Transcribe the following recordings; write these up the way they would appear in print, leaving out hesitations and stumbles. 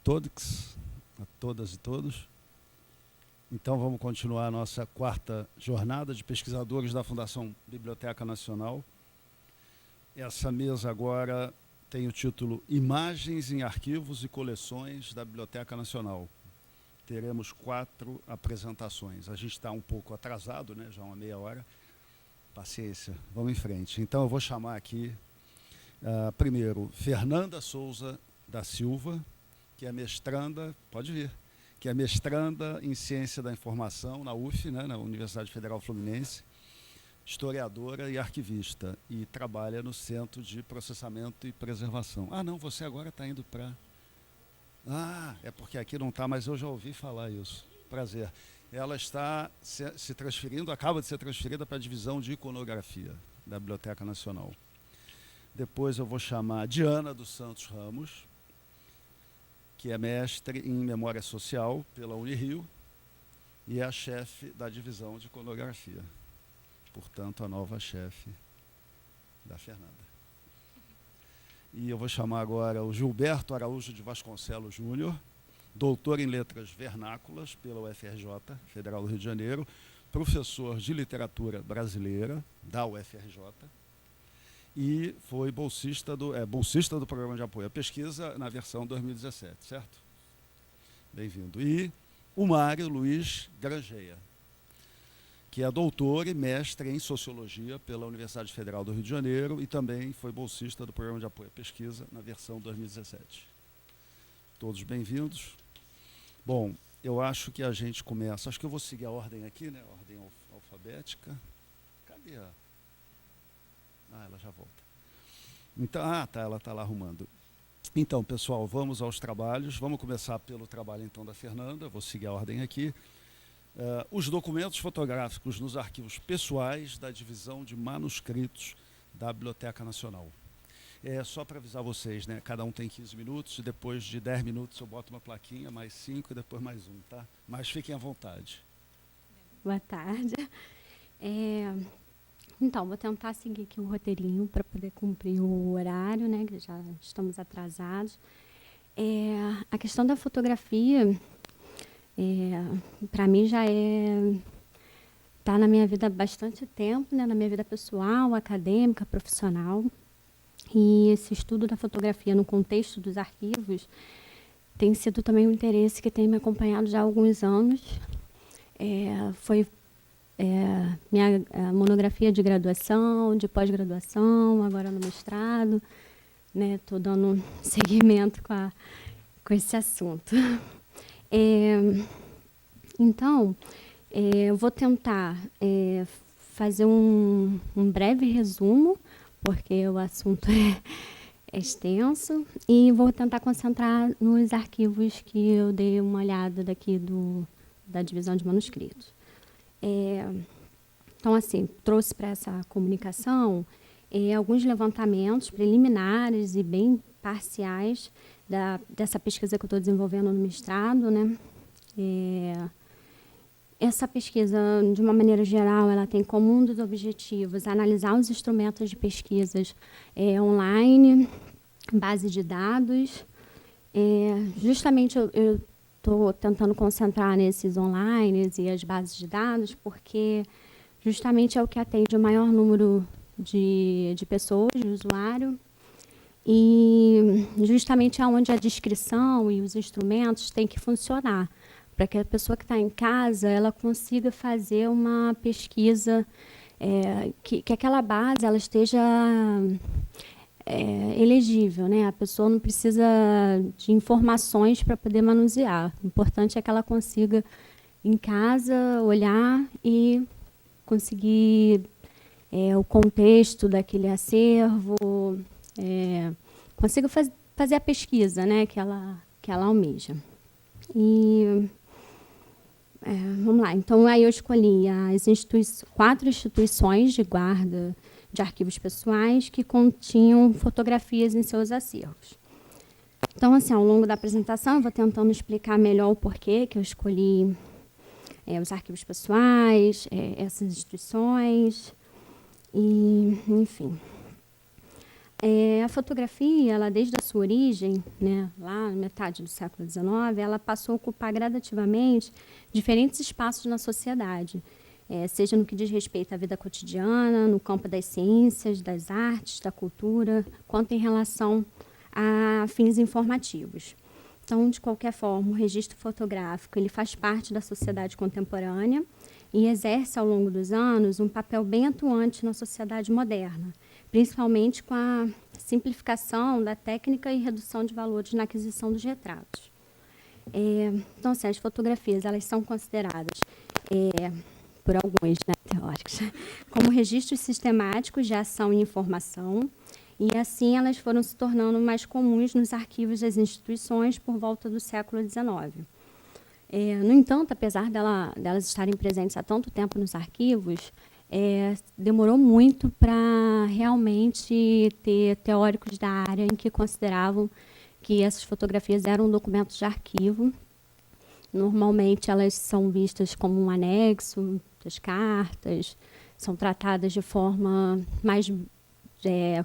todos, a todas e todos. Então, vamos continuar a nossa quarta jornada de pesquisadores da Fundação Biblioteca Nacional. Essa mesa agora tem o título Imagens em Arquivos e Coleções da Biblioteca Nacional. Teremos 4 apresentações. A gente está um pouco atrasado, né? Já uma meia hora. Paciência, vamos em frente. Então, eu vou chamar aqui, primeiro, Fernanda Souza da Silva, que é mestranda, pode vir, que é mestranda em Ciência da Informação na UF, né, na Universidade Federal Fluminense, historiadora e arquivista, e trabalha no Centro de Processamento e Preservação. Ah, não, você agora está indo para... Ah, é porque aqui não está, mas eu já ouvi falar isso. Prazer. Ela está se transferindo, acaba de ser transferida para a divisão de iconografia da Biblioteca Nacional. Depois eu vou chamar Diana dos Santos Ramos, que é mestre em Memória Social pela Unirio e é a chefe da divisão de iconografia. Portanto, a nova chefe da Fernanda. E eu vou chamar agora o Gilberto Araújo de Vasconcelos Júnior, doutor em Letras Vernáculas pela UFRJ, Federal do Rio de Janeiro, professor de Literatura Brasileira da UFRJ e foi bolsista do Programa de Apoio à Pesquisa na versão 2017, certo? Bem-vindo. E o Mário Luiz Grangeia, que é doutor e mestre em Sociologia pela Universidade Federal do Rio de Janeiro e também foi bolsista do Programa de Apoio à Pesquisa na versão 2017. Todos bem-vindos. Bom, eu acho que a gente começa... Acho que eu vou seguir a ordem aqui, né? A ordem alfabética. Cadê a... Ah, ela já volta. Então, ela está lá arrumando. Então, pessoal, vamos aos trabalhos. Vamos começar pelo trabalho, então, da Fernanda. Vou seguir a ordem aqui. Os documentos fotográficos nos arquivos pessoais da divisão de manuscritos da Biblioteca Nacional. Só para avisar vocês, né? Cada um tem 15 minutos e depois de 10 minutos eu boto uma plaquinha, mais 5 e depois mais 1, tá? Mas fiquem à vontade. Boa tarde. Então, vou tentar seguir aqui o roteirinho para poder cumprir o horário, né? Que já estamos atrasados. A questão da fotografia... para mim já está na minha vida há bastante tempo, né, na minha vida pessoal, acadêmica, profissional. E esse estudo da fotografia no contexto dos arquivos tem sido também um interesse que tem me acompanhado já há alguns anos. Foi minha monografia de graduação, de pós-graduação, agora no mestrado. Estou dando seguimento com esse assunto. Então, eu vou tentar fazer um breve resumo, porque o assunto é extenso, e vou tentar concentrar nos arquivos que eu dei uma olhada daqui da divisão de manuscritos. Então, assim, trouxe para essa comunicação alguns levantamentos preliminares e bem parciais dessa pesquisa que eu estou desenvolvendo no mestrado, né? Essa pesquisa, de uma maneira geral, ela tem como um dos objetivos analisar os instrumentos de pesquisas online, base de dados. Justamente eu estou tentando concentrar nesses online e as bases de dados, porque justamente é o que atende o maior número de pessoas, de usuário, e justamente é onde a descrição e os instrumentos têm que funcionar, para que a pessoa que está em casa ela consiga fazer uma pesquisa, que aquela base ela esteja elegível, né? A pessoa não precisa de informações para poder manusear. O importante é que ela consiga, em casa, olhar e conseguir o contexto daquele acervo, consiga fazer a pesquisa, né, que ela almeja. E vamos lá. Então, aí eu escolhi as 4 instituições de guarda de arquivos pessoais que continham fotografias em seus acervos. Então, assim, ao longo da apresentação, eu vou tentando explicar melhor o porquê que eu escolhi os arquivos pessoais, essas instituições, e, enfim. A fotografia, ela, desde a sua sua origem, né, lá na metade do século XIX, ela passou a ocupar gradativamente diferentes espaços na sociedade, seja no que diz respeito à vida cotidiana, no campo das ciências, das artes, da cultura, quanto em relação a fins informativos. Então, de qualquer forma, o registro fotográfico ele faz parte da sociedade contemporânea e exerce, ao longo dos anos, um papel bem atuante na sociedade moderna, principalmente com a simplificação da técnica e redução de valores na aquisição dos retratos. Então, assim, as fotografias elas são consideradas, por alguns, né, teóricos, como registros sistemáticos de ação e informação, e assim elas foram se tornando mais comuns nos arquivos das instituições por volta do século XIX. No entanto, apesar delas estarem presentes há tanto tempo nos arquivos, demorou muito para realmente ter teóricos da área em que consideravam que essas fotografias eram documentos de arquivo. Normalmente elas são vistas como um anexo das cartas, são tratadas de forma mais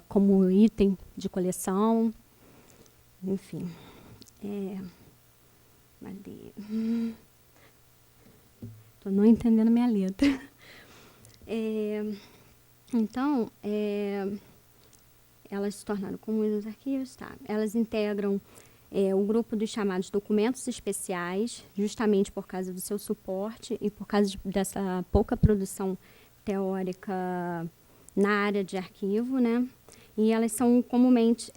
como item de coleção, enfim. Estou não entendendo minha letra. Então, elas se tornaram comuns nos arquivos, tá? Elas integram o grupo dos chamados documentos especiais, justamente por causa do seu suporte e por causa dessa pouca produção teórica na área de arquivo, né? E elas são comumente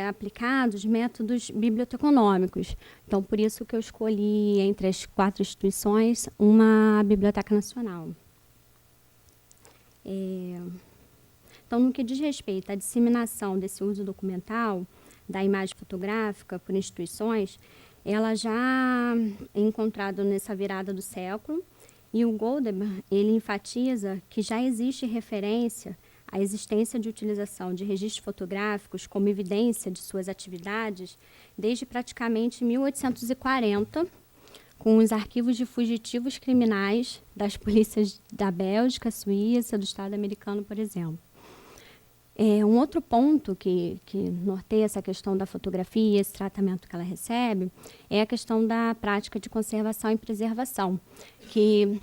aplicados métodos biblioteconômicos. Então, por isso que eu escolhi, entre as 4 instituições, uma Biblioteca Nacional. Então, no que diz respeito à disseminação desse uso documental da imagem fotográfica por instituições, ela já é encontrada nessa virada do século, e o Goldberg, ele enfatiza que já existe referência à existência de utilização de registros fotográficos como evidência de suas atividades desde praticamente 1840, com os arquivos de fugitivos criminais das polícias da Bélgica, Suíça, do Estado americano, por exemplo. Um outro ponto que norteia essa questão da fotografia, esse tratamento que ela recebe, é a questão da prática de conservação e preservação, que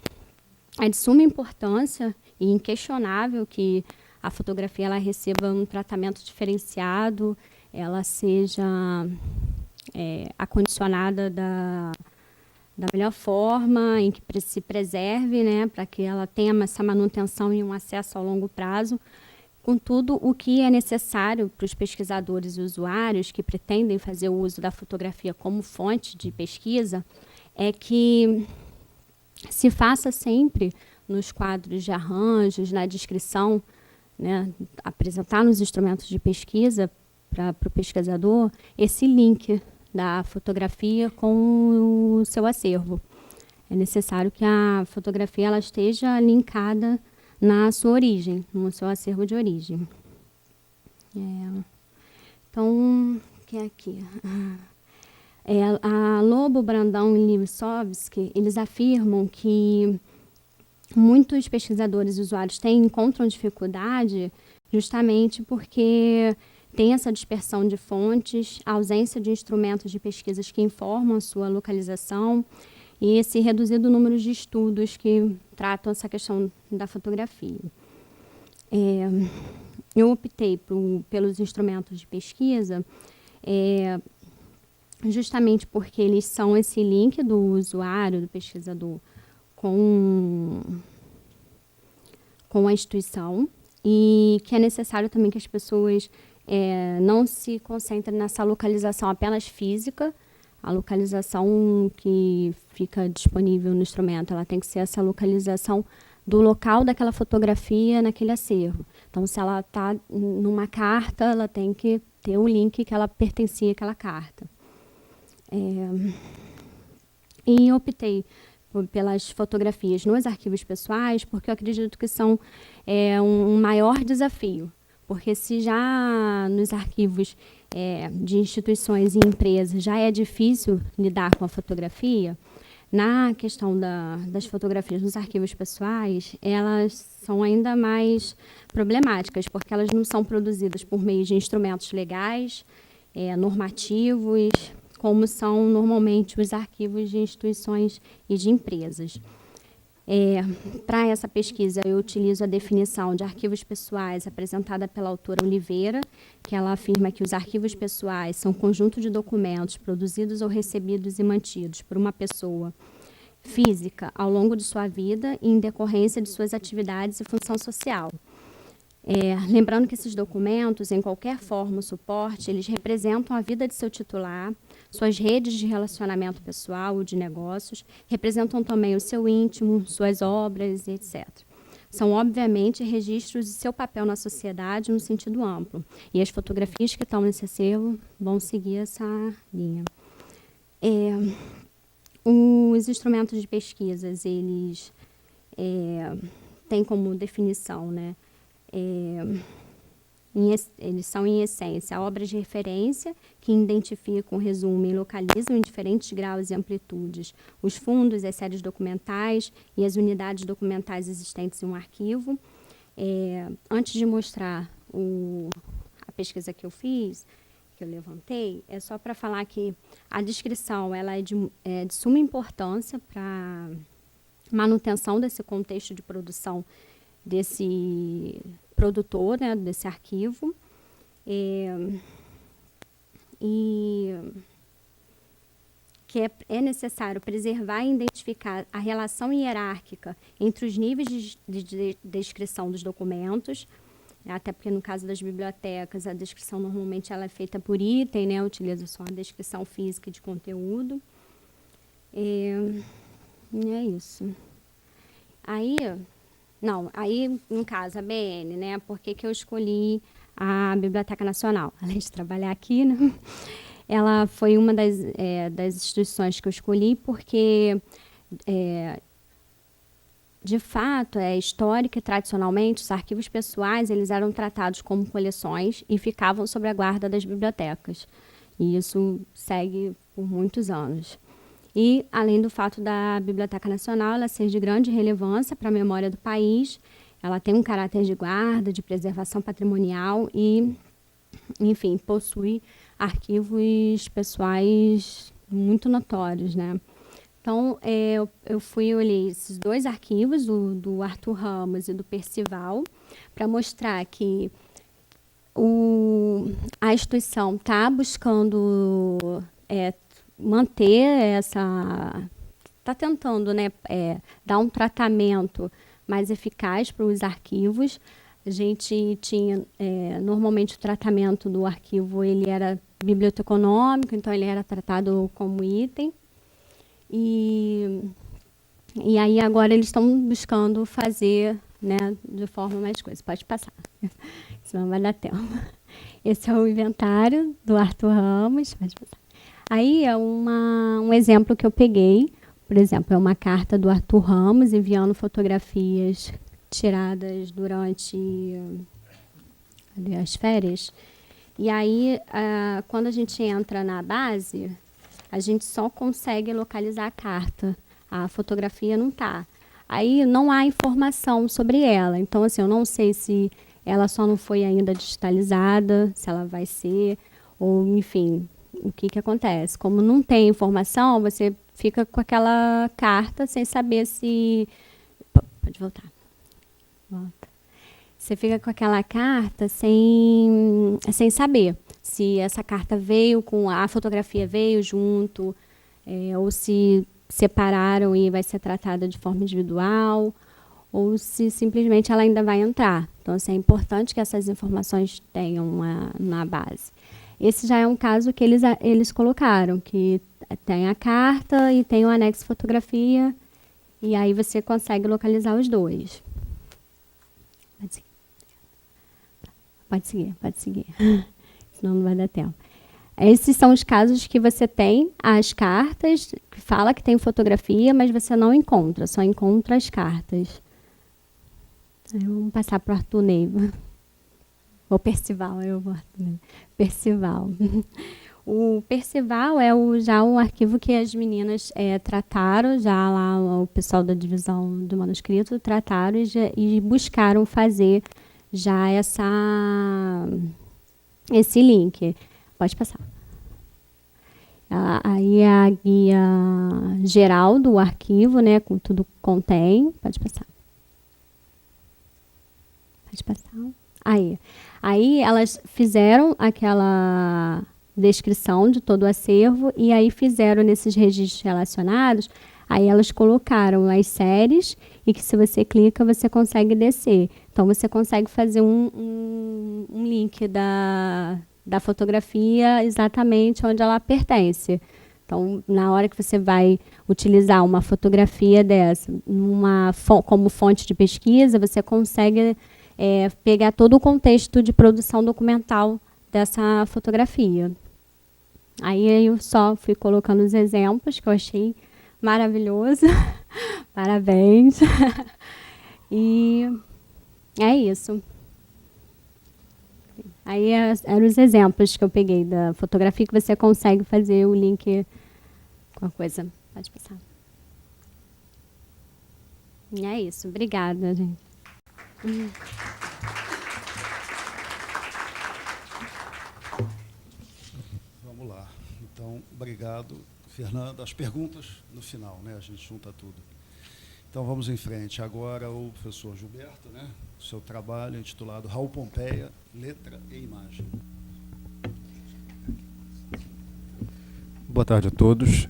é de suma importância e inquestionável que a fotografia ela receba um tratamento diferenciado, ela seja acondicionada da melhor forma, em que se preserve, né, para que ela tenha essa manutenção e um acesso ao longo prazo. Contudo, o que é necessário para os pesquisadores e usuários que pretendem fazer o uso da fotografia como fonte de pesquisa é que se faça sempre nos quadros de arranjos, na descrição, né, apresentar nos instrumentos de pesquisa para o pesquisador esse link da fotografia com o seu acervo. É necessário que a fotografia ela esteja linkada na sua origem, no seu acervo de origem. Então, o que é aqui? A Lobo, Brandão e Livisovsky, eles afirmam que muitos pesquisadores e usuários encontram dificuldade justamente porque tem essa dispersão de fontes, a ausência de instrumentos de pesquisas que informam a sua localização e esse reduzido número de estudos que tratam essa questão da fotografia. Eu optei pelos instrumentos de pesquisa justamente porque eles são esse link do usuário, do pesquisador, com a instituição, e que é necessário também que as pessoas não se concentrem nessa localização apenas física. A localização que fica disponível no instrumento, ela tem que ser essa localização do local daquela fotografia naquele acervo. Então, se ela está numa carta, ela tem que ter o link que ela pertencia àquela carta. E optei pelas fotografias nos arquivos pessoais, porque eu acredito que são um maior desafio. Porque se já nos arquivos de instituições e empresas já é difícil lidar com a fotografia, na questão das fotografias nos arquivos pessoais, elas são ainda mais problemáticas, porque elas não são produzidas por meio de instrumentos legais normativos, como são normalmente os arquivos de instituições e de empresas. Para essa pesquisa, eu utilizo a definição de arquivos pessoais apresentada pela autora Oliveira, que ela afirma que os arquivos pessoais são um conjunto de documentos produzidos ou recebidos e mantidos por uma pessoa física ao longo de sua vida e em decorrência de suas atividades e função social. Lembrando que esses documentos, em qualquer forma ou suporte, eles representam a vida de seu titular, suas redes de relacionamento pessoal ou de negócios, representam também o seu íntimo, suas obras, etc. São, obviamente, registros de seu papel na sociedade no sentido amplo. E as fotografias que estão nesse acervo vão seguir essa linha. Os instrumentos de pesquisas, eles têm como definição, né, eles são, em essência, obras de referência que identificam, resumem e localizam em diferentes graus e amplitudes os fundos, as séries documentais e as unidades documentais existentes em um arquivo. Antes de mostrar a pesquisa que eu fiz, que eu levantei, é só para falar que a descrição ela é de suma importância para manutenção desse contexto de produção desse produtor, né, desse arquivo, e que é necessário preservar e identificar a relação hierárquica entre os níveis de descrição dos documentos, até porque no caso das bibliotecas a descrição normalmente ela é feita por item, né, utiliza só a descrição física de conteúdo. E é isso. Aí, no caso, a BN, né? Por que eu escolhi a Biblioteca Nacional? Além de trabalhar aqui, né? Ela foi uma das instituições que eu escolhi porque, de fato, histórica e tradicionalmente, os arquivos pessoais eles eram tratados como coleções e ficavam sob a guarda das bibliotecas. E isso segue por muitos anos. E, além do fato da Biblioteca Nacional ela ser de grande relevância para a memória do país, ela tem um caráter de guarda, de preservação patrimonial e, enfim, possui arquivos pessoais muito notórios, né? Então, eu olhei esses dois arquivos, do Arthur Ramos e do Percival, para mostrar que a instituição está buscando manter está tentando, né, dar um tratamento mais eficaz para os arquivos. A gente tinha, normalmente o tratamento do arquivo ele era biblioteconômico, então ele era tratado como item. E aí agora eles estão buscando fazer, né, de forma mais coisa. Pode passar, senão vai dar tempo. Esse é o inventário do Arthur Ramos, pode passar. Aí é um exemplo que eu peguei, por exemplo, é uma carta do Arthur Ramos enviando fotografias tiradas durante as férias. E aí, quando a gente entra na base, a gente só consegue localizar a carta. A fotografia não está. Aí não há informação sobre ela. Então, assim, eu não sei se ela só não foi ainda digitalizada, se ela vai ser, ou enfim, o que acontece. Como não tem informação, você fica com aquela carta sem saber se... Pode voltar. Volta. Você fica com aquela carta sem saber se essa carta veio com... A fotografia veio junto, ou se separaram e vai ser tratada de forma individual, ou se simplesmente ela ainda vai entrar. Então, assim, é importante que essas informações tenham na base. Esse já é um caso que eles colocaram, que tem a carta e tem o anexo fotografia, e aí você consegue localizar os dois. Pode seguir. Senão não vai dar tempo. Esses são os casos que você tem as cartas, que fala que tem fotografia, mas você não encontra, só encontra as cartas. Aí vamos passar para o Arthur Neiva. Ou Percival, Percival. O Percival é já um arquivo que as meninas trataram, já lá o pessoal da divisão do manuscrito trataram e buscaram fazer já esse link. Pode passar. Aí é a guia geral do arquivo, né, com tudo que contém. Pode passar. Pode passar. Aí elas fizeram aquela descrição de todo o acervo e aí fizeram nesses registros relacionados, aí elas colocaram as séries e que se você clica você consegue descer. Então você consegue fazer um link da fotografia exatamente onde ela pertence. Então, na hora que você vai utilizar uma fotografia dessa como fonte de pesquisa, você consegue pegar todo o contexto de produção documental dessa fotografia. Aí eu só fui colocando os exemplos, que eu achei maravilhoso. Parabéns. E é isso. Aí eram os exemplos que eu peguei da fotografia, que você consegue fazer o link com a coisa. Pode passar. E é isso. Obrigada, gente. Vamos lá. Então, obrigado, Fernanda. As perguntas no final, né? A gente junta tudo. Então, vamos em frente. Agora, o professor Gilberto, né? O seu trabalho intitulado Raul Pompeia, Letra e Imagem. Boa tarde a todos.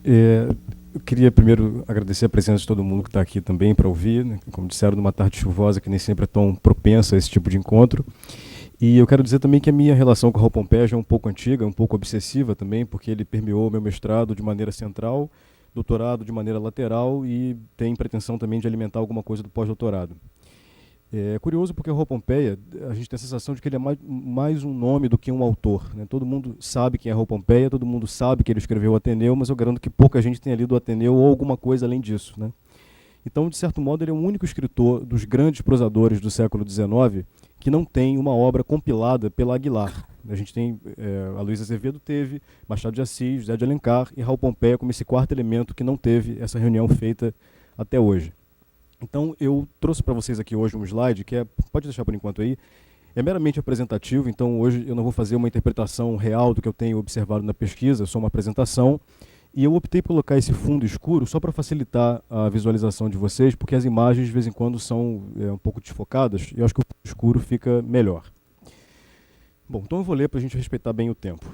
Eu queria primeiro agradecer a presença de todo mundo que está aqui também para ouvir, né? Como disseram, numa tarde chuvosa que nem sempre é tão propensa a esse tipo de encontro. E eu quero dizer também que a minha relação com o Raul Pompeia já é um pouco antiga, um pouco obsessiva também, porque ele permeou meu mestrado de maneira central, doutorado de maneira lateral e tem pretensão também de alimentar alguma coisa do pós-doutorado. É curioso porque o Raul Pompeia, a gente tem a sensação de que ele é mais um nome do que um autor, né? Todo mundo sabe quem é Raul Pompeia, todo mundo sabe que ele escreveu o Ateneu, mas eu garanto que pouca gente tenha lido o Ateneu ou alguma coisa além disso, né? Então, de certo modo, ele é o único escritor dos grandes prosadores do século XIX que não tem uma obra compilada pela Aguilar. A gente tem, a Luísa Azevedo teve, Machado de Assis, José de Alencar e Raul Pompeia como esse quarto elemento que não teve essa reunião feita até hoje. Então, eu trouxe para vocês aqui hoje um slide que pode deixar por enquanto aí, é meramente apresentativo, então hoje eu não vou fazer uma interpretação real do que eu tenho observado na pesquisa, só uma apresentação, e eu optei por colocar esse fundo escuro só para facilitar a visualização de vocês, porque as imagens de vez em quando são um pouco desfocadas, e eu acho que o fundo escuro fica melhor. Bom, então eu vou ler para a gente respeitar bem o tempo.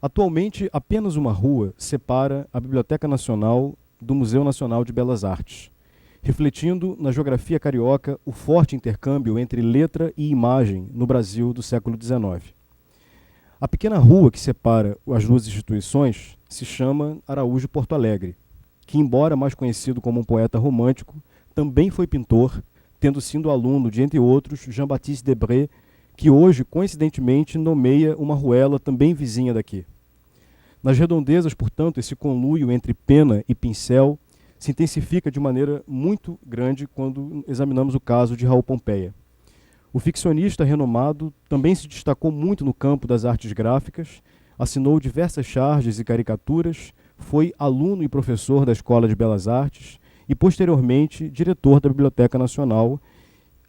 Atualmente, apenas uma rua separa a Biblioteca Nacional do Museu Nacional de Belas Artes, refletindo na geografia carioca o forte intercâmbio entre letra e imagem no Brasil do século XIX. A pequena rua que separa as duas instituições se chama Araújo Porto Alegre, que, embora mais conhecido como um poeta romântico, também foi pintor, tendo sido aluno de, entre outros, Jean-Baptiste Debré, que hoje, coincidentemente, nomeia uma ruela também vizinha daqui. Nas redondezas, portanto, esse conluio entre pena e pincel se intensifica de maneira muito grande quando examinamos o caso de Raul Pompeia. O ficcionista renomado também se destacou muito no campo das artes gráficas, assinou diversas charges e caricaturas, foi aluno e professor da Escola de Belas Artes e, posteriormente, diretor da Biblioteca Nacional,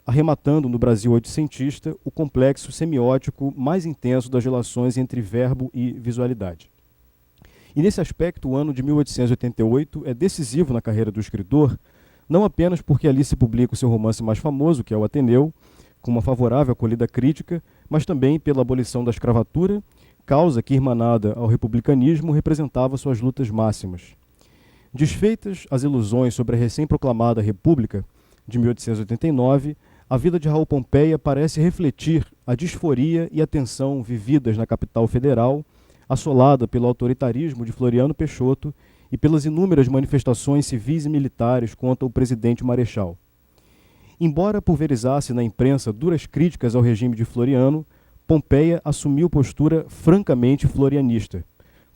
arrematando no Brasil oitocentista o complexo semiótico mais intenso das relações entre verbo e visualidade. E nesse aspecto, o ano de 1888 é decisivo na carreira do escritor, não apenas porque ali se publica o seu romance mais famoso, que é o Ateneu, com uma favorável acolhida crítica, mas também pela abolição da escravatura, causa que, irmanada ao republicanismo, representava suas lutas máximas. Desfeitas as ilusões sobre a recém-proclamada República de 1889, a vida de Raul Pompeia parece refletir a disforia e a tensão vividas na capital federal, assolada pelo autoritarismo de Floriano Peixoto e pelas inúmeras manifestações civis e militares contra o presidente Marechal. Embora pulverizasse na imprensa duras críticas ao regime de Floriano, Pompeia assumiu postura francamente florianista,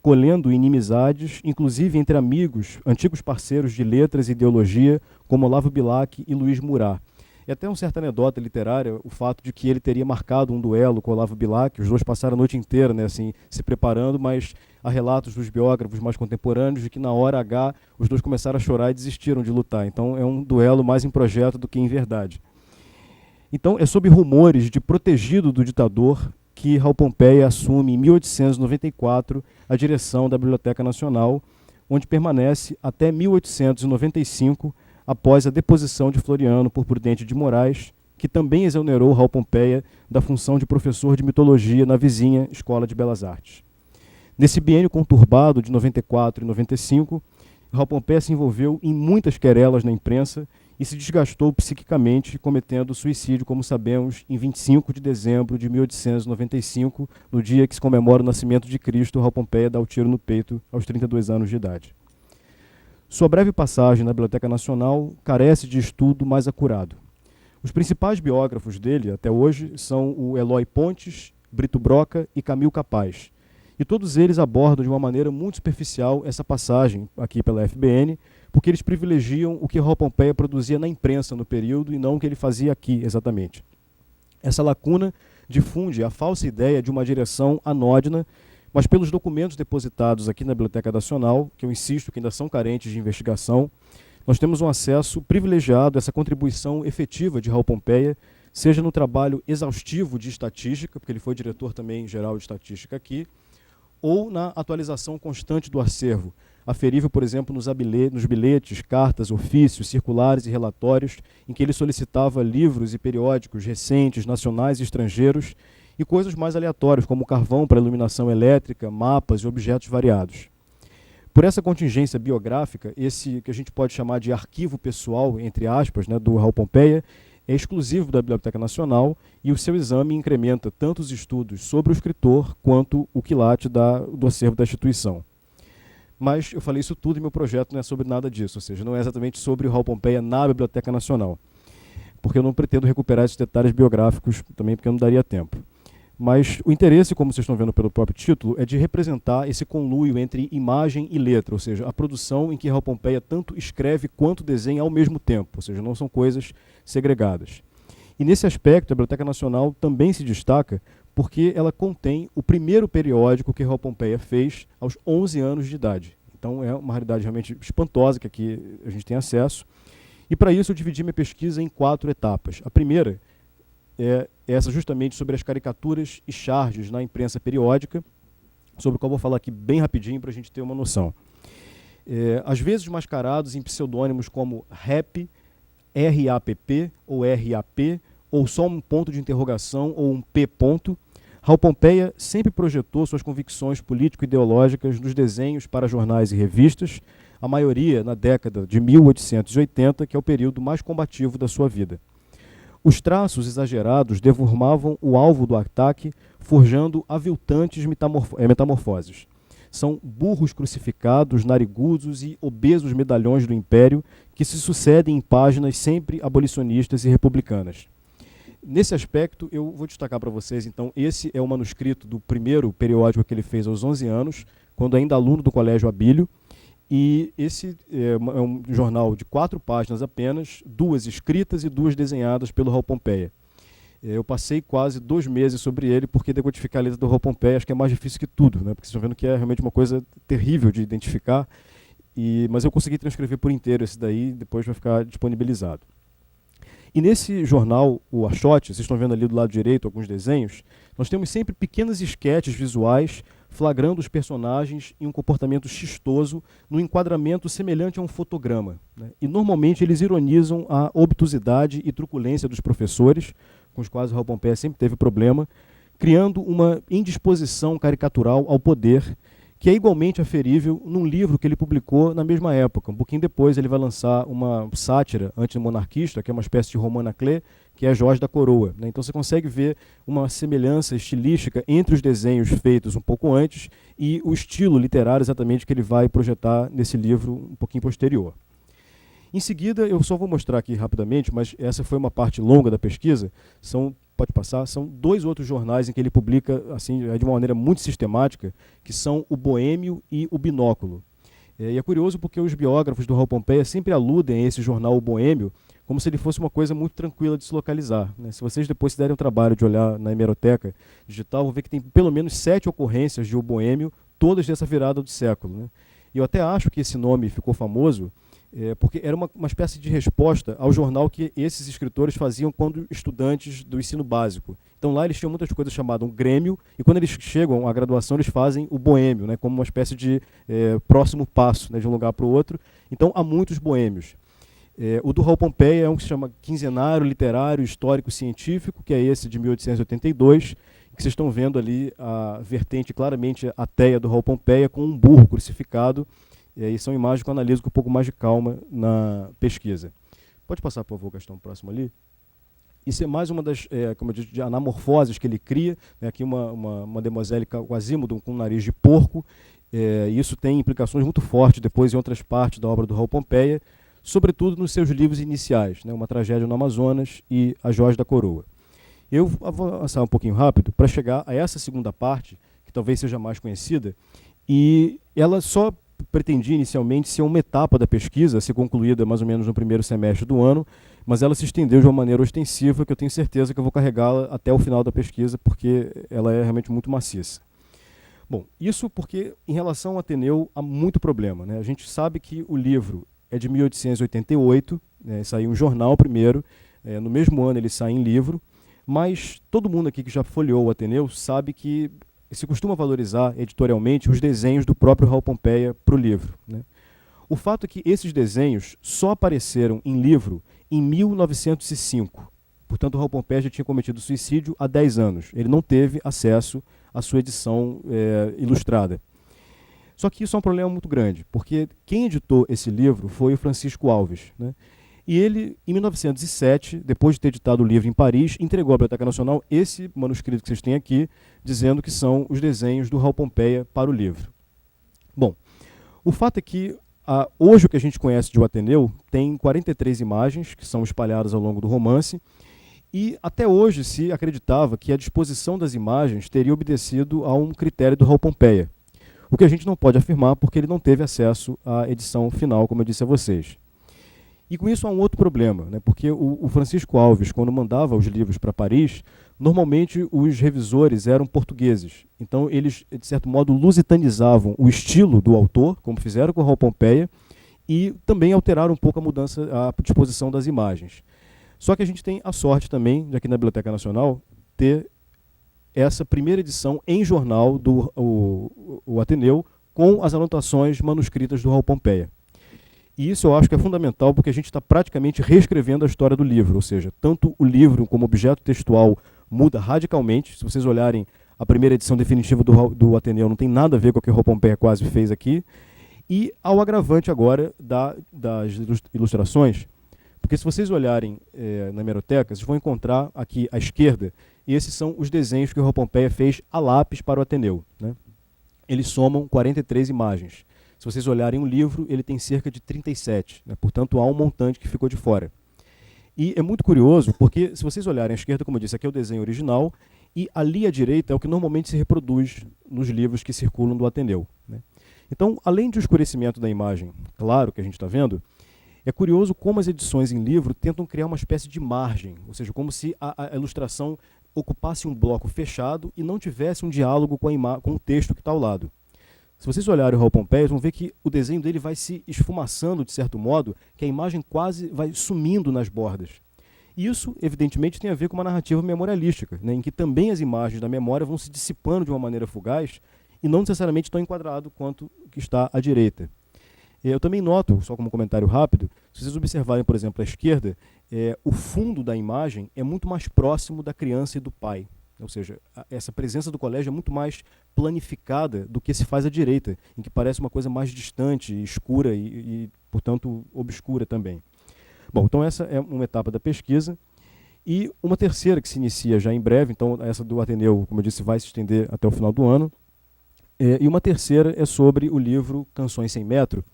colhendo inimizades, inclusive entre amigos, antigos parceiros de letras e ideologia, como Olavo Bilac e Luiz Murat. E até uma certa anedota literária, o fato de que ele teria marcado um duelo com Olavo Bilac, os dois passaram a noite inteira, né, assim, se preparando, mas há relatos dos biógrafos mais contemporâneos de que na hora H os dois começaram a chorar e desistiram de lutar. Então é um duelo mais em projeto do que em verdade. Então é sob rumores de protegido do ditador que Raul Pompeia assume, em 1894, a direção da Biblioteca Nacional, onde permanece até 1895, após a deposição de Floriano por Prudente de Moraes, que também exonerou Raul Pompeia da função de professor de mitologia na vizinha Escola de Belas Artes. Nesse biênio conturbado de 94 e 95, Raul Pompeia se envolveu em muitas querelas na imprensa e se desgastou psiquicamente, cometendo suicídio, como sabemos, em 25 de dezembro de 1895, no dia que se comemora o nascimento de Cristo. Raul Pompeia dá o tiro no peito aos 32 anos de idade. Sua breve passagem na Biblioteca Nacional carece de estudo mais acurado. Os principais biógrafos dele, até hoje, são o Eloy Pontes, Brito Broca e Camil Capaz. E todos eles abordam de uma maneira muito superficial essa passagem aqui pela FBN, porque eles privilegiam o que Raul Pompeia produzia na imprensa no período e não o que ele fazia aqui exatamente. Essa lacuna difunde a falsa ideia de uma direção anódina, mas pelos documentos depositados aqui na Biblioteca Nacional, que eu insisto que ainda são carentes de investigação, nós temos um acesso privilegiado a essa contribuição efetiva de Raul Pompeia, seja no trabalho exaustivo de estatística, porque ele foi diretor também geral de estatística aqui, ou na atualização constante do acervo, aferível, por exemplo, nos bilhetes, cartas, ofícios, circulares e relatórios, em que ele solicitava livros e periódicos recentes, nacionais e estrangeiros, e coisas mais aleatórias, como carvão para iluminação elétrica, mapas e objetos variados. Por essa contingência biográfica, esse que a gente pode chamar de arquivo pessoal, entre aspas, né, do Raul Pompeia, é exclusivo da Biblioteca Nacional e o seu exame incrementa tanto os estudos sobre o escritor quanto o quilate do acervo da instituição. Mas eu falei isso tudo e meu projeto não é sobre nada disso, ou seja, não é exatamente sobre o Raul Pompeia na Biblioteca Nacional, porque eu não pretendo recuperar esses detalhes biográficos também, porque não daria tempo. Mas o interesse, como vocês estão vendo pelo próprio título, é de representar esse conluio entre imagem e letra, ou seja, a produção em que Raul Pompeia tanto escreve quanto desenha ao mesmo tempo, ou seja, não são coisas segregadas. E nesse aspecto, a Biblioteca Nacional também se destaca porque ela contém o primeiro periódico que Raul Pompeia fez aos 11 anos de idade. Então é uma raridade realmente espantosa que aqui a gente tem acesso. E para isso eu dividi minha pesquisa em 4 etapas. A primeira é essa justamente sobre as caricaturas e charges na imprensa periódica, sobre o qual eu vou falar aqui bem rapidinho para a gente ter uma noção. Às vezes mascarados em pseudônimos como RAP, RAPP ou RAP, ou só um ponto de interrogação ou um P ponto, Raul Pompeia sempre projetou suas convicções político-ideológicas nos desenhos para jornais e revistas, a maioria na década de 1880, que é o período mais combativo da sua vida. Os traços exagerados deformavam o alvo do ataque, forjando aviltantes metamorfoses. São burros crucificados, narigudos e obesos medalhões do Império que se sucedem em páginas sempre abolicionistas e republicanas. Nesse aspecto, eu vou destacar para vocês, então, esse é o manuscrito do primeiro periódico que ele fez aos 11 anos, quando ainda aluno do Colégio Abílio, e esse é um jornal de 4 páginas apenas, 2 escritas e 2 desenhadas pelo Raul Pompeia. Eu passei quase 2 meses sobre ele, porque decodificar a letra do Raul Pompeia acho que é mais difícil que tudo, né? Porque vocês estão vendo que é realmente uma coisa terrível de identificar, mas eu consegui transcrever por inteiro esse daí, e depois vai ficar disponibilizado. E nesse jornal, o Achote, vocês estão vendo ali do lado direito alguns desenhos, nós temos sempre pequenas esquetes visuais flagrando os personagens em um comportamento xistoso, num enquadramento semelhante a um fotograma, né? E normalmente eles ironizam a obtusidade e truculência dos professores, com os quais o Raul Pompeia sempre teve problema, criando uma indisposição caricatural ao poder, que é igualmente aferível num livro que ele publicou na mesma época. Um pouquinho depois ele vai lançar uma sátira antimonarquista, que é uma espécie de Romana Clé, que é Jorge da Coroa, né? Então você consegue ver uma semelhança estilística entre os desenhos feitos um pouco antes e o estilo literário exatamente que ele vai projetar nesse livro um pouquinho posterior. Em seguida, eu só vou mostrar aqui rapidamente, mas essa foi uma parte longa da pesquisa, pode passar, são 2 outros jornais em que ele publica assim, de uma maneira muito sistemática, que são o Boêmio e o Binóculo. E é curioso porque os biógrafos do Raul Pompeia sempre aludem a esse jornal, o Boêmio, como se ele fosse uma coisa muito tranquila de se localizar, né? Se vocês depois se derem o trabalho de olhar na hemeroteca digital, vão ver que tem pelo menos 7 ocorrências de O Boêmio, todas dessa virada do século, né? E eu até acho que esse nome ficou famoso porque era uma espécie de resposta ao jornal que esses escritores faziam quando estudantes do ensino básico. Então lá eles tinham muitas coisas chamadas um grêmio, e quando eles chegam à graduação eles fazem o boêmio, né, como uma espécie de próximo passo, né, de um lugar para o outro. Então há muitos boêmios. O do Raul Pompeia é um que se chama Quinzenário Literário Histórico Científico, que é esse de 1882, que vocês estão vendo ali a vertente claramente ateia do Raul Pompeia com um burro crucificado. E aí são imagens que eu analiso com um pouco mais de calma na pesquisa. Pode passar, por favor, Gastão, próximo ali. Isso é mais uma das, como eu disse, de anamorfoses que ele cria, né? Aqui uma demoiselle quasímodo com um nariz de porco. E isso tem implicações muito fortes depois em outras partes da obra do Raul Pompeia, sobretudo nos seus livros iniciais, né? Uma Tragédia no Amazonas e A Joias da Coroa. Eu vou avançar um pouquinho rápido para chegar a essa segunda parte, que talvez seja mais conhecida, e ela só pretendia inicialmente ser uma etapa da pesquisa, a ser concluída mais ou menos no primeiro semestre do ano, mas ela se estendeu de uma maneira ostensiva, que eu tenho certeza que eu vou carregá-la até o final da pesquisa, porque ela é realmente muito maciça. Bom, isso porque em relação ao Ateneu há muito problema, né? A gente sabe que o livro é de 1888, né? Saiu um jornal primeiro, no mesmo ano ele sai em livro, mas todo mundo aqui que já folheou o Ateneu sabe que se costuma valorizar editorialmente os desenhos do próprio Raul Pompeia para o livro, né? O fato é que esses desenhos só apareceram em livro em 1905. Portanto, o Raul Pompeia já tinha cometido suicídio há 10 anos. Ele não teve acesso à sua edição ilustrada. Só que isso é um problema muito grande, porque quem editou esse livro foi o Francisco Alves, né? E ele, em 1907, depois de ter editado o livro em Paris, entregou à Biblioteca Nacional esse manuscrito que vocês têm aqui, dizendo que são os desenhos do Raul Pompeia para o livro. Bom, o fato é que hoje o que a gente conhece de O Ateneu tem 43 imagens que são espalhadas ao longo do romance, e até hoje se acreditava que a disposição das imagens teria obedecido a um critério do Raul Pompeia, o que a gente não pode afirmar porque ele não teve acesso à edição final, como eu disse a vocês. E com isso há um outro problema, né? Porque o Francisco Alves, quando mandava os livros para Paris, normalmente os revisores eram portugueses. Então eles, de certo modo, lusitanizavam o estilo do autor, como fizeram com o Raul Pompeia, e também alteraram um pouco a disposição das imagens. Só que a gente tem a sorte também, de aqui na Biblioteca Nacional, ter essa primeira edição em jornal do o Ateneu, com as anotações manuscritas do Raul Pompeia. E isso eu acho que é fundamental porque a gente está praticamente reescrevendo a história do livro, ou seja, tanto o livro como objeto textual muda radicalmente. Se vocês olharem a primeira edição definitiva do Ateneu, não tem nada a ver com o que o Raul Pompeia quase fez aqui. E ao agravante agora das ilustrações, porque se vocês olharem na hemeroteca, vocês vão encontrar aqui à esquerda, e esses são os desenhos que o Raul Pompeia fez a lápis para o Ateneu, né? Eles somam 43 imagens. Se vocês olharem o livro, ele tem cerca de 37, né? Portanto, há um montante que ficou de fora. E é muito curioso, porque se vocês olharem à esquerda, como eu disse, aqui é o desenho original, e ali à direita é o que normalmente se reproduz nos livros que circulam do Ateneu, né? Então, além do escurecimento da imagem, claro, que a gente está vendo, é curioso como as edições em livro tentam criar uma espécie de margem, ou seja, como se a ilustração ocupasse um bloco fechado e não tivesse um diálogo com o texto que está ao lado. Se vocês olharem o Raul Pompeia, vão ver que o desenho dele vai se esfumaçando, de certo modo, que a imagem quase vai sumindo nas bordas. E isso, evidentemente, tem a ver com uma narrativa memorialística, né, em que também as imagens da memória vão se dissipando de uma maneira fugaz e não necessariamente tão enquadrado quanto o que está à direita. Eu também noto, só como comentário rápido, se vocês observarem, por exemplo, à esquerda, o fundo da imagem é muito mais próximo da criança e do pai. Ou seja, essa presença do colégio é muito mais planificada do que se faz à direita, em que parece uma coisa mais distante, escura e portanto, obscura também. Bom, então essa é uma etapa da pesquisa. E uma terceira que se inicia já em breve, então essa do Ateneu, como eu disse, vai se estender até o final do ano. E uma terceira é sobre o livro Canções Sem Metro,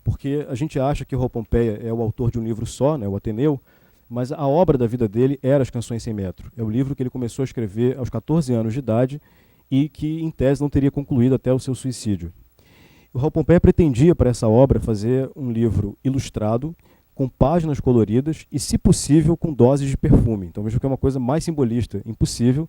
porque a gente acha que o Raul Pompeia é o autor de um livro só, né, o Ateneu, mas a obra da vida dele era As Canções Sem Metro. É o livro que ele começou a escrever aos 14 anos de idade e que, em tese, não teria concluído até o seu suicídio. O Raul Pompeia pretendia, para essa obra, fazer um livro ilustrado, com páginas coloridas e, se possível, com doses de perfume. Então, veja que é uma coisa mais simbolista, impossível,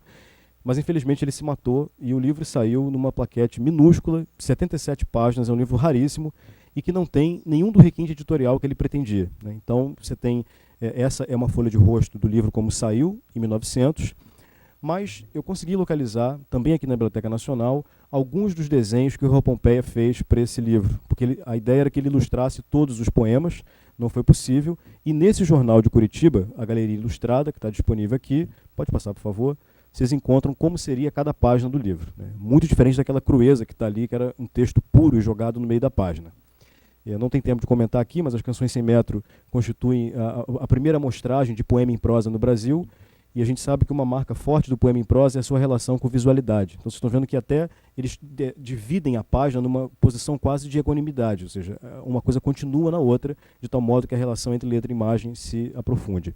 mas, infelizmente, ele se matou e o livro saiu numa plaquete minúscula, 77 páginas, é um livro raríssimo, e que não tem nenhum do requinte editorial que ele pretendia, né? Então, você tem, essa é uma folha de rosto do livro como saiu, em 1900, mas eu consegui localizar, também aqui na Biblioteca Nacional, alguns dos desenhos que o Rua Pompeia fez para esse livro, porque a ideia era que ele ilustrasse todos os poemas, não foi possível, e nesse jornal de Curitiba, a Galeria Ilustrada, que está disponível aqui, pode passar, por favor, vocês encontram como seria cada página do livro, né? Muito diferente daquela crueza que está ali, que era um texto puro e jogado no meio da página. Eu não tenho tempo de comentar aqui, mas as Canções Sem Metro constituem a primeira amostragem de poema em prosa no Brasil, e a gente sabe que uma marca forte do poema em prosa é a sua relação com visualidade. Então, vocês estão vendo que até eles dividem a página numa posição quase de equanimidade, ou seja, uma coisa continua na outra, de tal modo que a relação entre letra e imagem se aprofunde.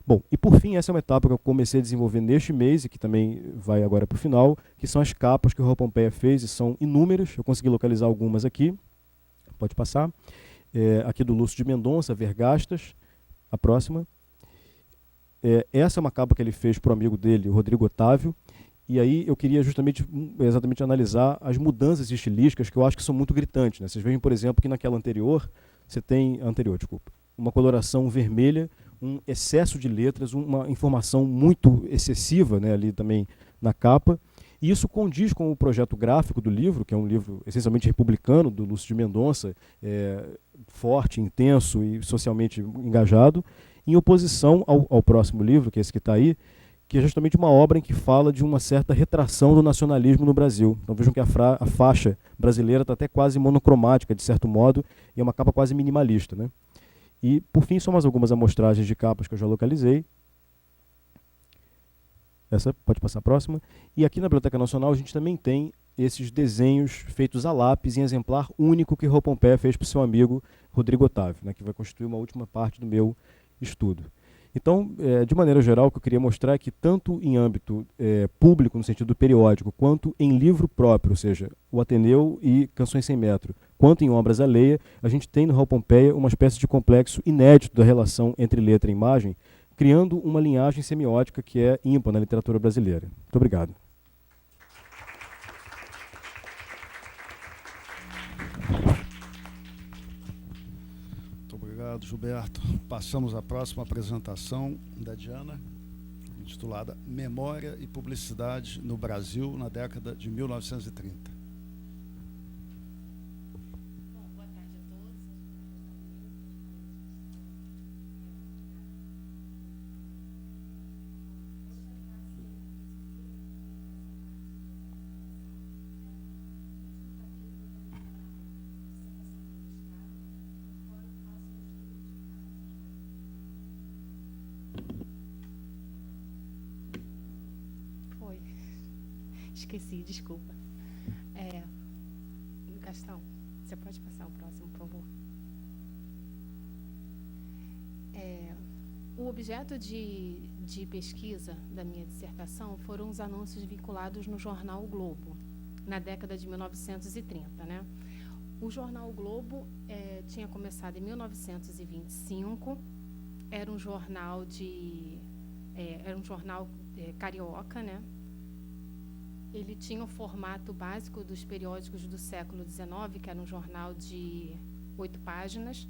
Bom, e por fim, essa é uma etapa que eu comecei a desenvolver neste mês, e que também vai agora para o final, que são as capas que o Rua Pompeia fez, e são inúmeras, eu consegui localizar algumas aqui, pode passar. Aqui do Lúcio de Mendonça, Vergastas, a próxima. Essa é uma capa que ele fez para o amigo dele, o Rodrigo Otávio, e aí eu queria exatamente analisar as mudanças estilísticas que eu acho que são muito gritantes, né? Vocês veem, por exemplo, que naquela anterior, você tem, uma coloração vermelha, um excesso de letras, uma informação muito excessiva, né, ali também na capa, e isso condiz com o projeto gráfico do livro, que é um livro essencialmente republicano, do Lúcio de Mendonça, forte, intenso e socialmente engajado, em oposição ao próximo livro, que é esse que está aí, que é justamente uma obra em que fala de uma certa retração do nacionalismo no Brasil. Então vejam que a faixa brasileira está até quase monocromática, de certo modo, e é uma capa quase minimalista, né? E, por fim, são mais algumas amostragens de capas que eu já localizei. Essa pode passar a próxima. E aqui na Biblioteca Nacional a gente também tem esses desenhos feitos a lápis em exemplar único que Rua Pompeia fez para o seu amigo Rodrigo Otávio, né, que vai constituir uma última parte do meu estudo. Então, de maneira geral, o que eu queria mostrar é que tanto em âmbito público, no sentido periódico, quanto em livro próprio, ou seja, o Ateneu e Canções Sem Metro, quanto em obras alheias, a gente tem no Rua Pompeia uma espécie de complexo inédito da relação entre letra e imagem, criando uma linhagem semiótica que é ímpar na literatura brasileira. Muito obrigado. Obrigado, Gilberto. Passamos à próxima apresentação da Diana, intitulada Memória e Publicidade no Brasil na década de 1930. Bom, boa tarde a todos. Esqueci, desculpa. Gastão, você pode passar o próximo, por favor? O objeto de pesquisa da minha dissertação foram os anúncios vinculados no jornal O Globo, na década de 1930, né? O jornal O Globo tinha começado em 1925, era um jornal carioca, né? Ele tinha o formato básico dos periódicos do século XIX, que era um jornal de 8 páginas,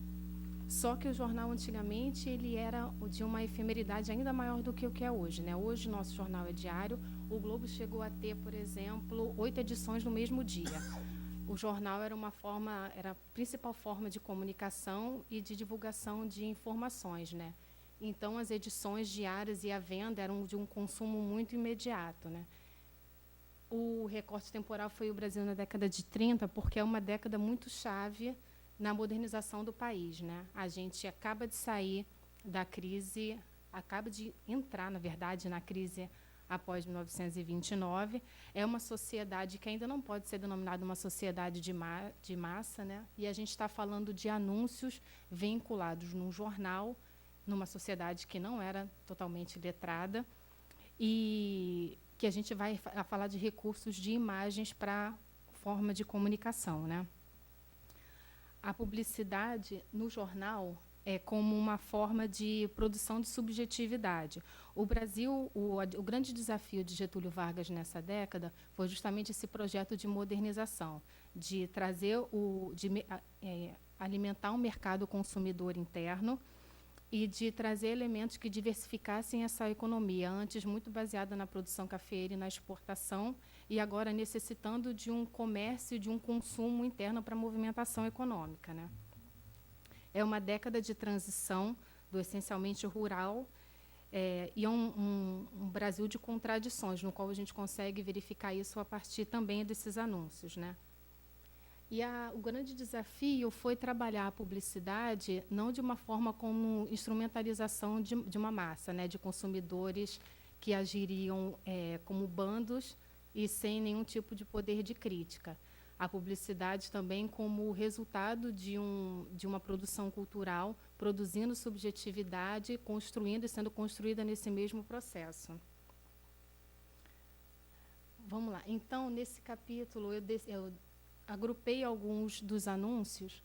só que o jornal antigamente ele era de uma efemeridade ainda maior do que o que é hoje, né? Hoje o nosso jornal é diário, o Globo chegou a ter, por exemplo, 8 edições no mesmo dia. O jornal era a principal forma de comunicação e de divulgação de informações, né? Então as edições diárias e a venda eram de um consumo muito imediato, né? O recorte temporal foi o Brasil na década de 30, porque é uma década muito chave na modernização do país, né? A gente acaba de sair da crise, acaba de entrar, na verdade, na crise após 1929. É uma sociedade que ainda não pode ser denominada uma sociedade de massa, né? E a gente está falando de anúncios vinculados num jornal, numa sociedade que não era totalmente letrada, e que a gente vai falar de recursos de imagens para forma de comunicação, né? A publicidade no jornal, como uma forma de produção de subjetividade. O Brasil, o grande desafio de Getúlio Vargas nessa década foi justamente esse projeto de modernização, de trazer alimentar um mercado consumidor interno e de trazer elementos que diversificassem essa economia, antes muito baseada na produção cafeeira e na exportação, e agora necessitando de um comércio, de um consumo interno para a movimentação econômica, né? É uma década de transição do essencialmente rural, e é um Brasil de contradições, no qual a gente consegue verificar isso a partir também desses anúncios, né? E o grande desafio foi trabalhar a publicidade não de uma forma como instrumentalização de uma massa, né, de consumidores que agiriam como bandos e sem nenhum tipo de poder de crítica. A publicidade também como resultado de uma produção cultural, produzindo subjetividade, construindo e sendo construída nesse mesmo processo. Vamos lá. Então, nesse capítulo, eu agrupei alguns dos anúncios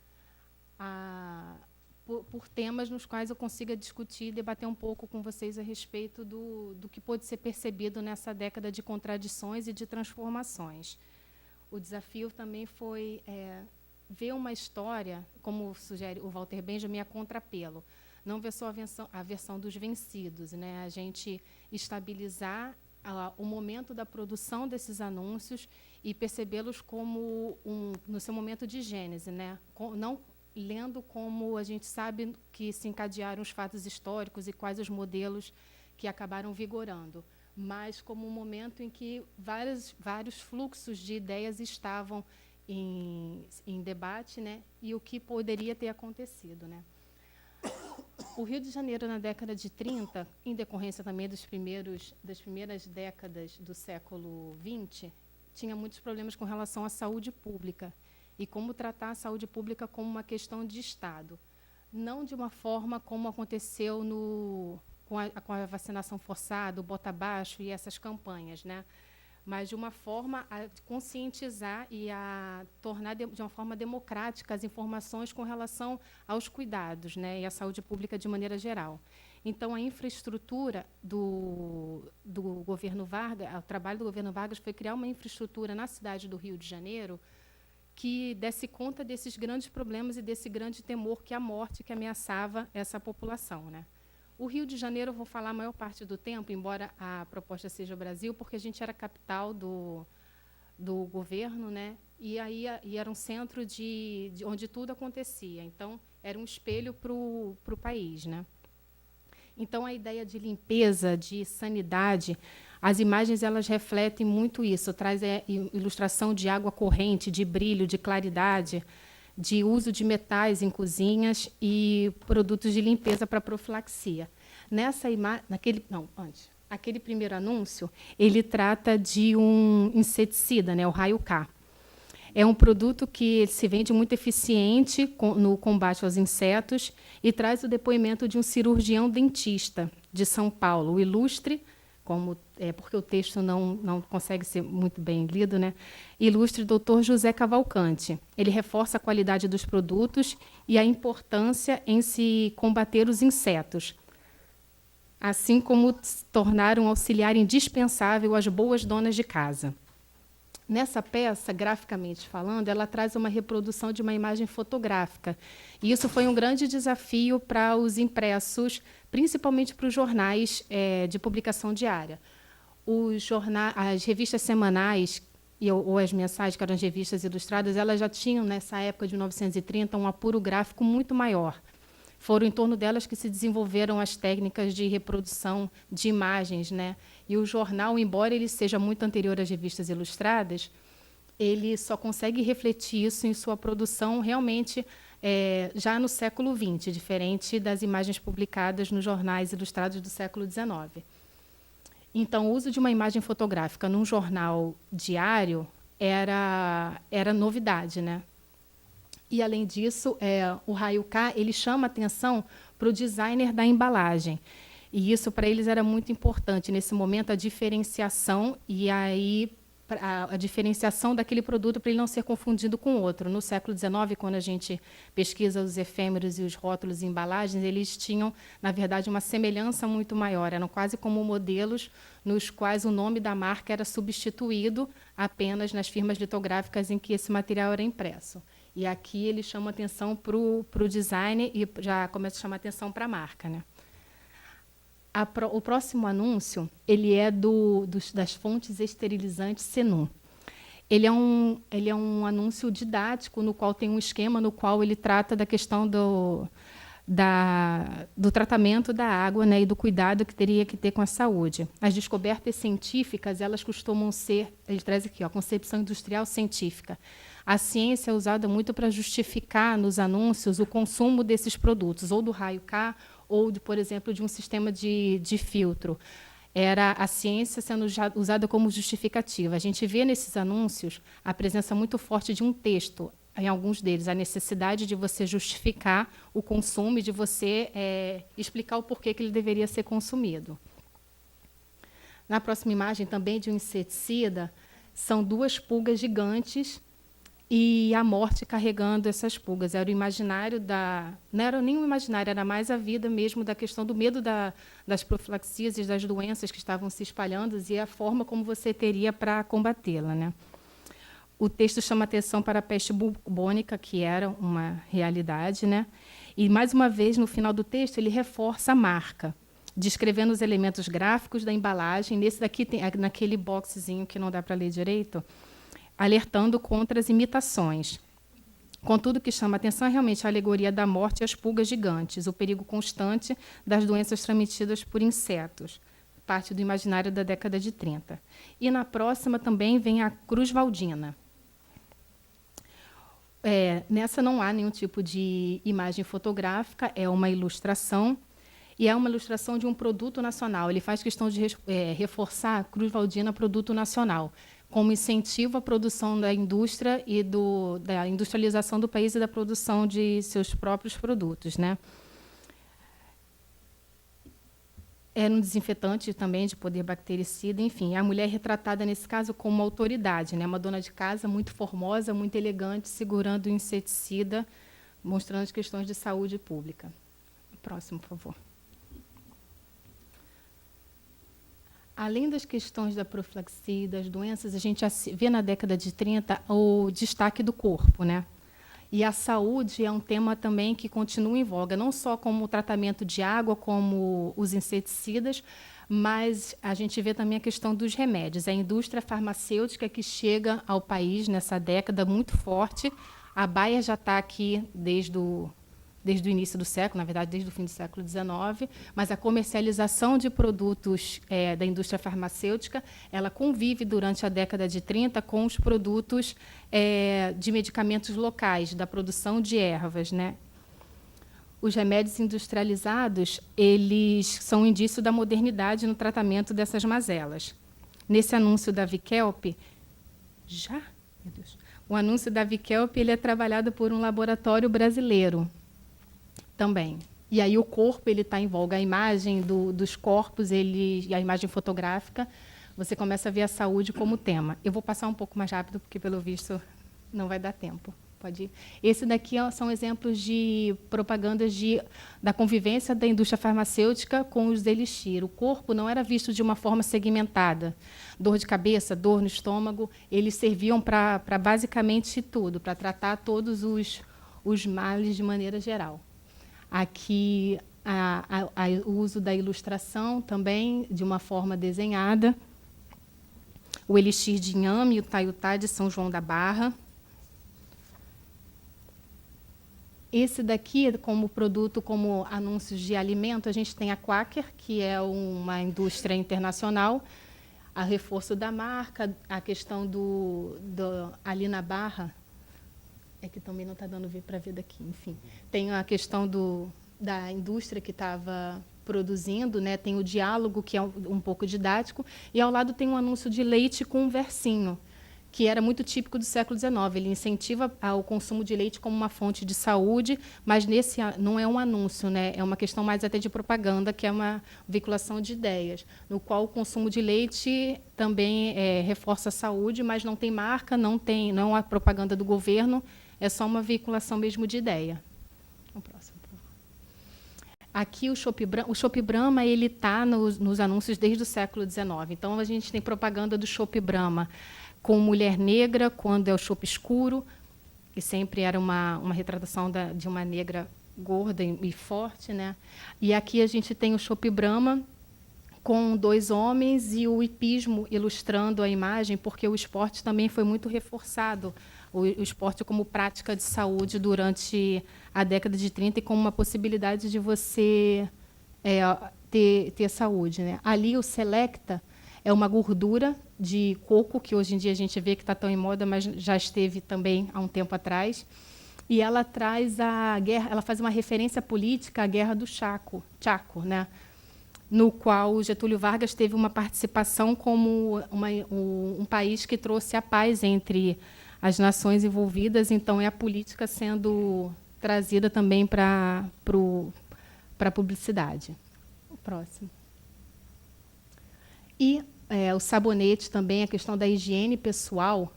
por temas nos quais eu consiga discutir e debater um pouco com vocês a respeito do que pôde ser percebido nessa década de contradições e de transformações. O desafio também foi ver uma história, como sugere o Walter Benjamin, a contrapelo. Não ver só a versão dos vencidos, né? A gente estabilizar o momento da produção desses anúncios e percebê-los como no seu momento de gênese, né? Não lendo como a gente sabe que se encadearam os fatos históricos e quais os modelos que acabaram vigorando, mas como um momento em que vários fluxos de ideias estavam em debate, né? E o que poderia ter acontecido, né? O Rio de Janeiro, na década de 30, em decorrência também das primeiras décadas do século XX, tinha muitos problemas com relação à saúde pública e como tratar a saúde pública como uma questão de Estado. Não de uma forma como aconteceu com a vacinação forçada, o bota abaixo e essas campanhas, né? Mas de uma forma a conscientizar e a tornar de uma forma democrática as informações com relação aos cuidados, né, e à saúde pública de maneira geral. Então, a infraestrutura do governo Vargas, o trabalho do governo Vargas foi criar uma infraestrutura na cidade do Rio de Janeiro que desse conta desses grandes problemas e desse grande temor que a morte que ameaçava essa população, né? O Rio de Janeiro, eu vou falar a maior parte do tempo, embora a proposta seja o Brasil, porque a gente era capital do governo, né? E era um centro de onde tudo acontecia. Então, era um espelho para o país, né? Então, a ideia de limpeza, de sanidade, as imagens elas refletem muito isso, traz ilustração de água corrente, de brilho, de claridade, de uso de metais em cozinhas e produtos de limpeza para profilaxia. Aquele primeiro anúncio, ele trata de um inseticida, né, o Raio-K. É um produto que se vende muito eficiente no combate aos insetos e traz o depoimento de um cirurgião dentista de São Paulo, o ilustre, porque o texto não consegue ser muito bem lido, né? Ilustre Dr. José Cavalcante. Ele reforça a qualidade dos produtos e a importância em se combater os insetos, assim como tornar um auxiliar indispensável às boas donas de casa. Nessa peça, graficamente falando, ela traz uma reprodução de uma imagem fotográfica. E isso foi um grande desafio para os impressos, principalmente para os jornais de publicação diária. As revistas semanais ou as mensais, que eram as revistas ilustradas, elas já tinham, nessa época de 1930, um apuro gráfico muito maior. Foram em torno delas que se desenvolveram as técnicas de reprodução de imagens, né? E o jornal, embora ele seja muito anterior às revistas ilustradas, ele só consegue refletir isso em sua produção realmente já no século XX, diferente das imagens publicadas nos jornais ilustrados do século XIX. Então, o uso de uma imagem fotográfica num jornal diário era novidade, né? E, além disso, o Raio-K ele chama atenção para o designer da embalagem. E isso, para eles, era muito importante. Nesse momento, a diferenciação, e aí a diferenciação daquele produto para ele não ser confundido com outro. No século XIX, quando a gente pesquisa os efêmeros e os rótulos e embalagens, eles tinham, na verdade, uma semelhança muito maior. Eram quase como modelos nos quais o nome da marca era substituído apenas nas firmas litográficas em que esse material era impresso. E aqui ele chama atenção para o design e já começa a chamar atenção para a marca, né? O próximo anúncio ele é das fontes esterilizantes Senum. Ele é um anúncio didático no qual tem um esquema no qual ele trata da questão do tratamento da água, né, e do cuidado que teria que ter com a saúde. As descobertas científicas, elas costumam ser, ele traz aqui, ó, concepção industrial científica. A ciência é usada muito para justificar nos anúncios o consumo desses produtos, ou do raio K, ou, por exemplo, de um sistema de filtro. Era a ciência sendo usada como justificativa. A gente vê nesses anúncios a presença muito forte de um texto, em alguns deles, a necessidade de você justificar o consumo e de você explicar o porquê que ele deveria ser consumido. Na próxima imagem, também de um inseticida, são 2 pulgas gigantes e a morte carregando essas pulgas. Era o imaginário não era nem o imaginário, era mais a vida mesmo da questão do medo das profilaxias e das doenças que estavam se espalhando e a forma como você teria para combatê-la, né? O texto chama atenção para a peste bubônica, que era uma realidade, né? E, mais uma vez, no final do texto, ele reforça a marca, descrevendo os elementos gráficos da embalagem. Nesse daqui, naquele boxezinho que não dá para ler direito, alertando contra as imitações. Contudo, o que chama a atenção é realmente a alegoria da morte e as pulgas gigantes, o perigo constante das doenças transmitidas por insetos, parte do imaginário da década de 30. E na próxima também vem a Cruz Valdina. Nessa não há nenhum tipo de imagem fotográfica, é uma ilustração, e é uma ilustração de um produto nacional. Ele faz questão de reforçar a Cruz Valdina produto nacional, como incentivo à produção da indústria e da industrialização do país e da produção de seus próprios produtos, né? Era um desinfetante também de poder bactericida, enfim. A mulher é retratada, nesse caso, como uma autoridade, né? Uma dona de casa muito formosa, muito elegante, segurando o inseticida, mostrando as questões de saúde pública. Próximo, por favor. Além das questões da profilaxia e das doenças, a gente vê na década de 30 o destaque do corpo, né? E a saúde é um tema também que continua em voga, não só como o tratamento de água, como os inseticidas, mas a gente vê também a questão dos remédios. A indústria farmacêutica que chega ao país nessa década muito forte. A Bayer já está aqui desde o início do século, na verdade, desde o fim do século XIX, mas a comercialização de produtos da indústria farmacêutica, ela convive durante a década de 30 com os produtos de medicamentos locais, da produção de ervas, né? Os remédios industrializados, eles são um indício da modernidade no tratamento dessas mazelas. Nesse anúncio da Vikelp, Meu Deus. O anúncio da Vikelp, ele é trabalhado por um laboratório brasileiro, também. E aí o corpo ele está em voga. A imagem dos corpos, e a imagem fotográfica, você começa a ver a saúde como tema. Eu vou passar um pouco mais rápido, porque, pelo visto, não vai dar tempo. Pode ir. Esse daqui são exemplos de propagandas da convivência da indústria farmacêutica com os elixir. O corpo não era visto de uma forma segmentada. Dor de cabeça, dor no estômago, eles serviam para basicamente tudo, para tratar todos os males de maneira geral. Aqui, o uso da ilustração também, de uma forma desenhada. O elixir de inhame e o taiutá de São João da Barra. Esse daqui, como produto, como anúncios de alimento, a gente tem a Quaker, que é uma indústria internacional, a reforço da marca, a questão ali na Barra, é que também não está dando para ver daqui, enfim. Tem a questão da indústria que estava produzindo, né? Tem o diálogo, que é um pouco didático, e ao lado tem um anúncio de leite com um versinho, que era muito típico do século XIX. Ele incentiva o consumo de leite como uma fonte de saúde, mas não é um anúncio, né? É uma questão mais até de propaganda, que é uma veiculação de ideias, no qual o consumo de leite também reforça a saúde, mas não tem marca, não é uma propaganda do governo, é só uma veiculação mesmo de ideia. O próximo. Aqui o Chopp Brahma ele está nos anúncios desde o século XIX. Então a gente tem propaganda do Chopp Brahma com mulher negra, quando é o chopp escuro, que sempre era uma retratação de uma negra gorda e forte, né? E aqui a gente tem o Chopp Brahma com 2 homens e o hipismo ilustrando a imagem, porque o esporte também foi muito reforçado, o esporte como prática de saúde durante a década de 30 e como uma possibilidade de você ter saúde, né? Ali o Selecta é uma gordura de coco, que hoje em dia a gente vê que está tão em moda, mas já esteve também há um tempo atrás. E ela traz a guerra, ela faz uma referência política à Guerra do Chaco, né? No qual Getúlio Vargas teve uma participação como um país que trouxe a paz entre as nações envolvidas. Então, é a política sendo trazida também para a publicidade. O próximo. E o sabonete também, a questão da higiene pessoal,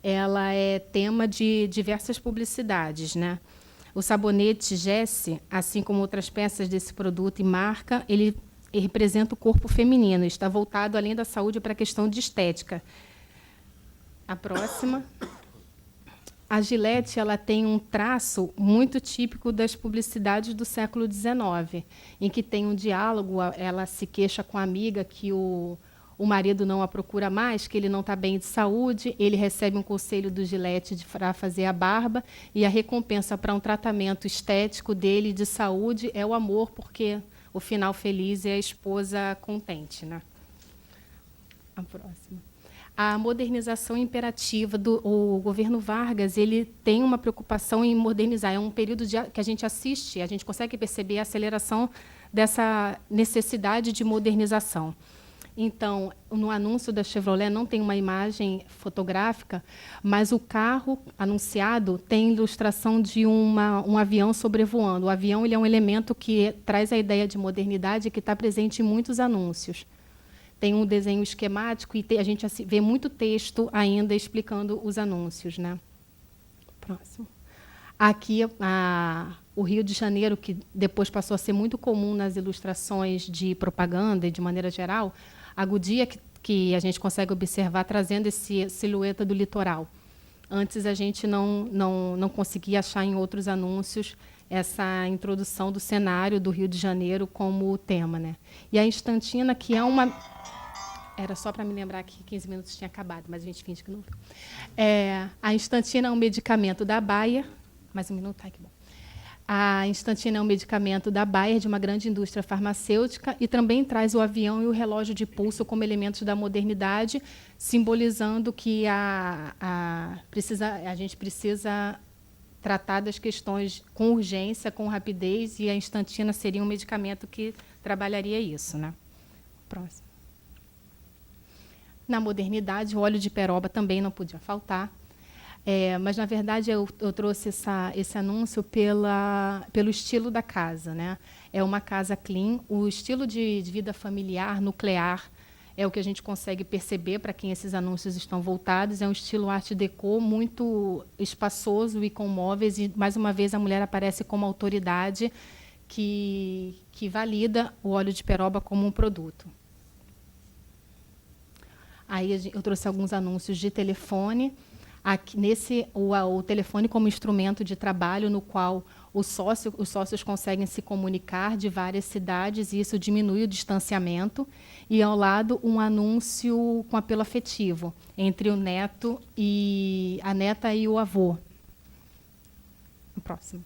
ela é tema de diversas publicidades, né? O sabonete Jessie, assim como outras peças desse produto e marca, ele representa o corpo feminino, está voltado, além da saúde, para a questão de estética. A próxima. A Gillette ela tem um traço muito típico das publicidades do século XIX, em que tem um diálogo, ela se queixa com a amiga que o marido não a procura mais, que ele não está bem de saúde, ele recebe um conselho do Gillette para fazer a barba, e a recompensa para um tratamento estético dele de saúde é o amor, porque o final feliz é a esposa contente, né? A próxima. A modernização imperativa o governo Vargas, ele tem uma preocupação em modernizar. É um período que a gente assiste, a gente consegue perceber a aceleração dessa necessidade de modernização. Então, no anúncio da Chevrolet não tem uma imagem fotográfica, mas o carro anunciado tem ilustração de um avião sobrevoando. O avião ele é um elemento que traz a ideia de modernidade que está presente em muitos anúncios. Tem um desenho esquemático e a gente vê muito texto ainda explicando os anúncios, né? Próximo. Aqui, o Rio de Janeiro, que depois passou a ser muito comum nas ilustrações de propaganda e de maneira geral, a Goodyear, que a gente consegue observar trazendo essa silhueta do litoral. Antes a gente não conseguia achar em outros anúncios essa introdução do cenário do Rio de Janeiro como tema, né? E a Instantina, que é uma... Era só para me lembrar que 15 minutos tinha acabado, mas a gente finge que não viu. A Instantina é um medicamento da Bayer. Mais um minuto? Ai, que bom. A Instantina é um medicamento da Bayer, de uma grande indústria farmacêutica, e também traz o avião e o relógio de pulso como elementos da modernidade, simbolizando que a gente precisa tratar das questões com urgência, com rapidez, e a Instantina seria um medicamento que trabalharia isso, né? Próximo. Na modernidade, o óleo de peroba também não podia faltar. Mas, na verdade, eu trouxe esse anúncio pelo estilo da casa, né? É uma casa clean. O estilo de vida familiar, nuclear, é o que a gente consegue perceber para quem esses anúncios estão voltados. É um estilo art déco muito espaçoso e com móveis. E, mais uma vez, a mulher aparece como autoridade que valida o óleo de peroba como um produto. Aí eu trouxe alguns anúncios de telefone. Aqui, o telefone como instrumento de trabalho, no qual os sócios conseguem se comunicar de várias cidades, e isso diminui o distanciamento. E, ao lado, um anúncio com apelo afetivo entre a neta e o avô. O próximo.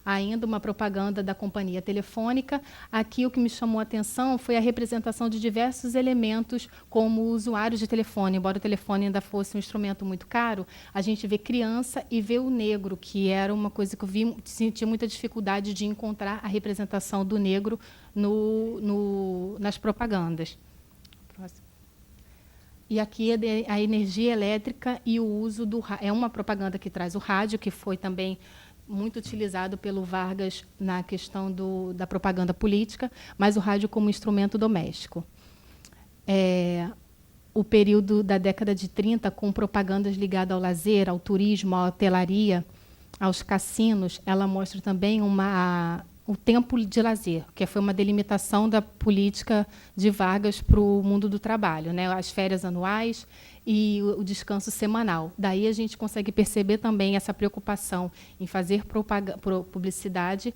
Ainda uma propaganda da companhia telefônica. Aqui o que me chamou a atenção foi a representação de diversos elementos como usuários de telefone. Embora o telefone ainda fosse um instrumento muito caro, a gente vê criança e vê o negro, que era uma coisa que eu senti muita dificuldade de encontrar a representação do negro nas propagandas. Próximo. E aqui é a energia elétrica e o uso do rádio. É uma propaganda que traz o rádio, que foi também muito utilizado pelo Vargas na questão da propaganda política, mas o rádio como instrumento doméstico. O período da década de 30, com propagandas ligadas ao lazer, ao turismo, à hotelaria, aos cassinos, ela mostra também o tempo de lazer, que foi uma delimitação da política de Vargas para o mundo do trabalho, né? As férias anuais e o descanso semanal. Daí a gente consegue perceber também essa preocupação em fazer publicidade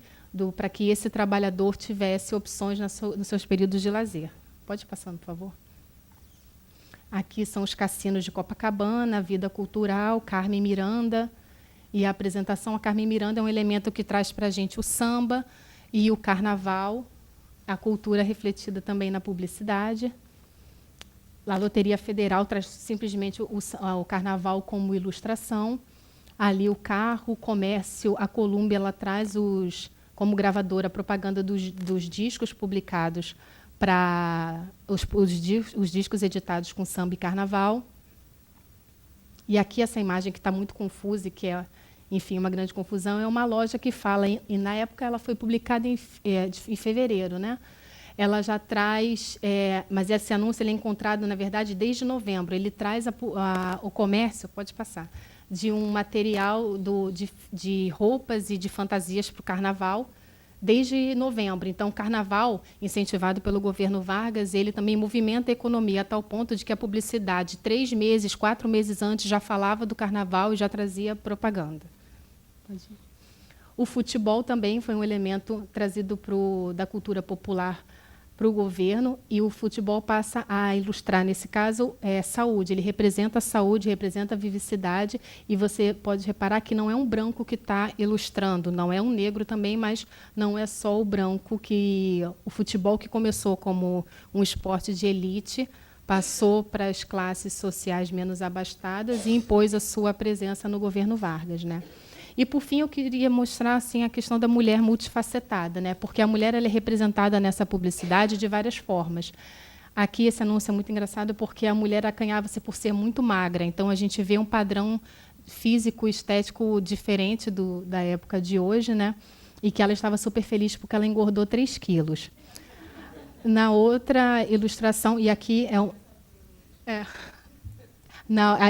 para que esse trabalhador tivesse opções nos seus períodos de lazer. Pode ir passando, por favor. Aqui são os cassinos de Copacabana, a vida cultural, Carmen Miranda. E a apresentação, a Carmen Miranda é um elemento que traz para a gente o samba e o carnaval, a cultura refletida também na publicidade. A Loteria Federal traz simplesmente o carnaval como ilustração. Ali o carro, o comércio, a Columbia, ela traz como gravadora a propaganda dos discos publicados para os discos editados com samba e carnaval. E aqui essa imagem que está muito confusa e que é, enfim, uma grande confusão, é uma loja que fala, e na época ela foi publicada em fevereiro, né? Ela já traz, mas esse anúncio ele é encontrado, na verdade, desde novembro. Ele traz o comércio, pode passar, de um material de roupas e de fantasias para o carnaval, desde novembro. Então, o carnaval, incentivado pelo governo Vargas, ele também movimenta a economia a tal ponto de que a publicidade, 3 meses, 4 meses antes, já falava do carnaval e já trazia propaganda. O futebol também foi um elemento trazido da cultura popular para o governo, e o futebol passa a ilustrar, nesse caso, saúde. Ele representa a saúde, representa a vivacidade, e você pode reparar que não é um branco que está ilustrando, não é um negro também, mas não é só o branco. O futebol, que começou como um esporte de elite, passou para as classes sociais menos abastadas e impôs a sua presença no governo Vargas, né? E, por fim, eu queria mostrar assim, a questão da mulher multifacetada, né? Porque a mulher ela é representada nessa publicidade de várias formas. Aqui, esse anúncio é muito engraçado porque a mulher acanhava-se por ser muito magra. Então, a gente vê um padrão físico, estético diferente da época de hoje, né? E que ela estava super feliz porque ela engordou 3 quilos. Na outra ilustração, e aqui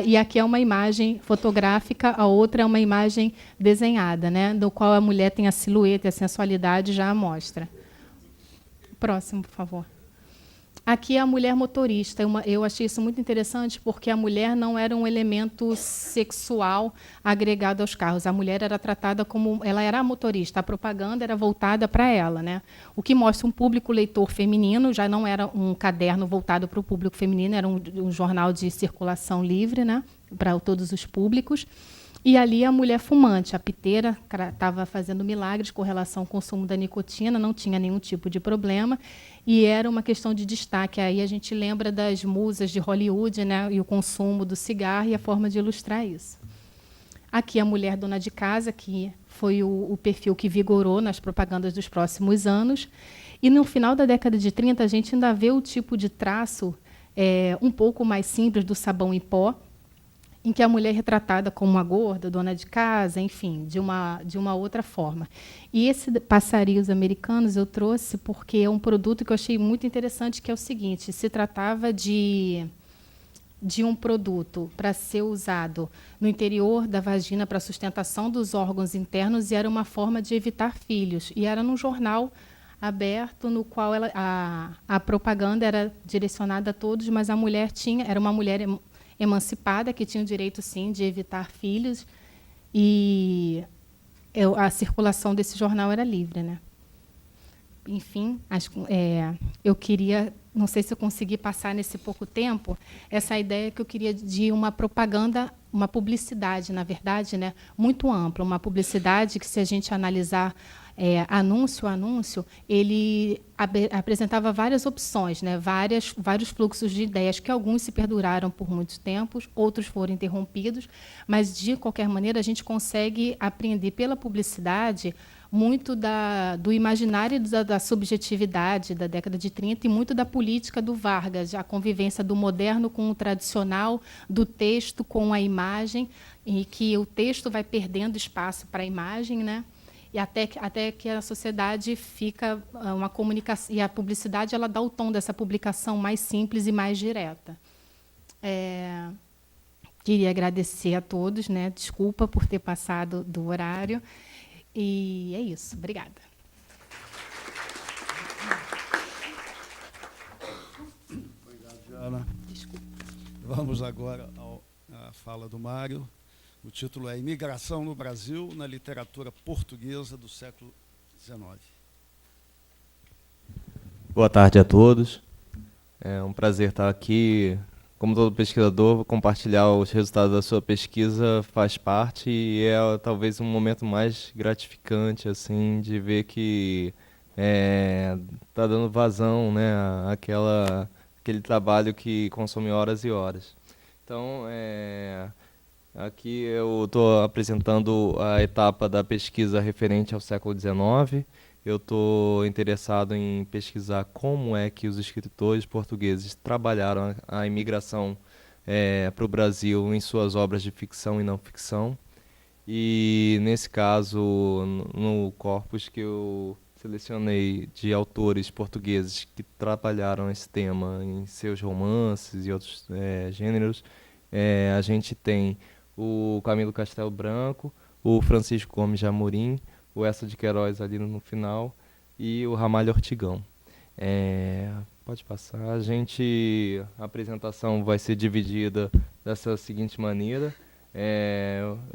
e aqui é uma imagem fotográfica, a outra é uma imagem desenhada, né, do qual a mulher tem a silhueta e a sensualidade já à mostra. Próximo, por favor. Aqui é a mulher motorista. Eu achei isso muito interessante porque a mulher não era um elemento sexual agregado aos carros. A mulher era tratada como... Ela era a motorista, a propaganda era voltada para ela, né? O que mostra um público leitor feminino, já não era um caderno voltado para o público feminino, era um jornal de circulação livre, né? Para todos os públicos. E ali a mulher fumante, a piteira, estava fazendo milagres com relação ao consumo da nicotina, não tinha nenhum tipo de problema, e era uma questão de destaque. Aí a gente lembra das musas de Hollywood, né, e o consumo do cigarro e a forma de ilustrar isso. Aqui a mulher dona de casa, que foi o perfil que vigorou nas propagandas dos próximos anos. E no final da década de 30, a gente ainda vê o tipo de traço um pouco mais simples do sabão em pó, em que a mulher é retratada como uma gorda, dona de casa, enfim, de uma outra forma. E esse Passarios Americanos eu trouxe porque é um produto que eu achei muito interessante, que é o seguinte: se tratava de um produto para ser usado no interior da vagina para sustentação dos órgãos internos, e era uma forma de evitar filhos. E era num jornal aberto, no qual a propaganda era direcionada a todos, mas a mulher era uma mulher emancipada, que tinha o direito, sim, de evitar filhos, e a circulação desse jornal era livre, né? Enfim, eu queria, não sei se eu consegui passar nesse pouco tempo, essa ideia que eu queria de uma propaganda, uma publicidade, na verdade, né, muito ampla, uma publicidade que, se a gente analisar anúncio a anúncio, ele apresentava várias opções, né, vários fluxos de ideias, que alguns se perduraram por muitos tempos, outros foram interrompidos, mas, de qualquer maneira, a gente consegue apreender pela publicidade muito do imaginário da subjetividade da década de 30 e muito da política do Vargas, a convivência do moderno com o tradicional, do texto com a imagem, e que o texto vai perdendo espaço para a imagem, né? E até que a sociedade fica uma comunicação, e a publicidade ela dá o tom dessa publicação mais simples e mais direta. Queria agradecer a todos, né? Desculpa por ter passado do horário. E é isso. Obrigada. Obrigado, Diana. Desculpa. Vamos agora à fala do Mário. O título é Imigração no Brasil na Literatura Portuguesa do século XIX. Boa tarde a todos. É um prazer estar aqui. Como todo pesquisador, compartilhar os resultados da sua pesquisa faz parte e é talvez um momento mais gratificante assim de ver que está dando vazão, né, aquele trabalho que consome horas e horas. Então, aqui eu estou apresentando a etapa da pesquisa referente ao século XIX. Eu estou interessado em pesquisar como é que os escritores portugueses trabalharam a imigração para o Brasil em suas obras de ficção e não ficção. E, nesse caso, no corpus que eu selecionei de autores portugueses que trabalharam esse tema em seus romances e outros gêneros, a gente tem o Camilo Castelo Branco, o Francisco Gomes de Amorim, o Eça de Queiroz ali no final e o Ramalho Ortigão. Pode passar. A apresentação vai ser dividida dessa seguinte maneira.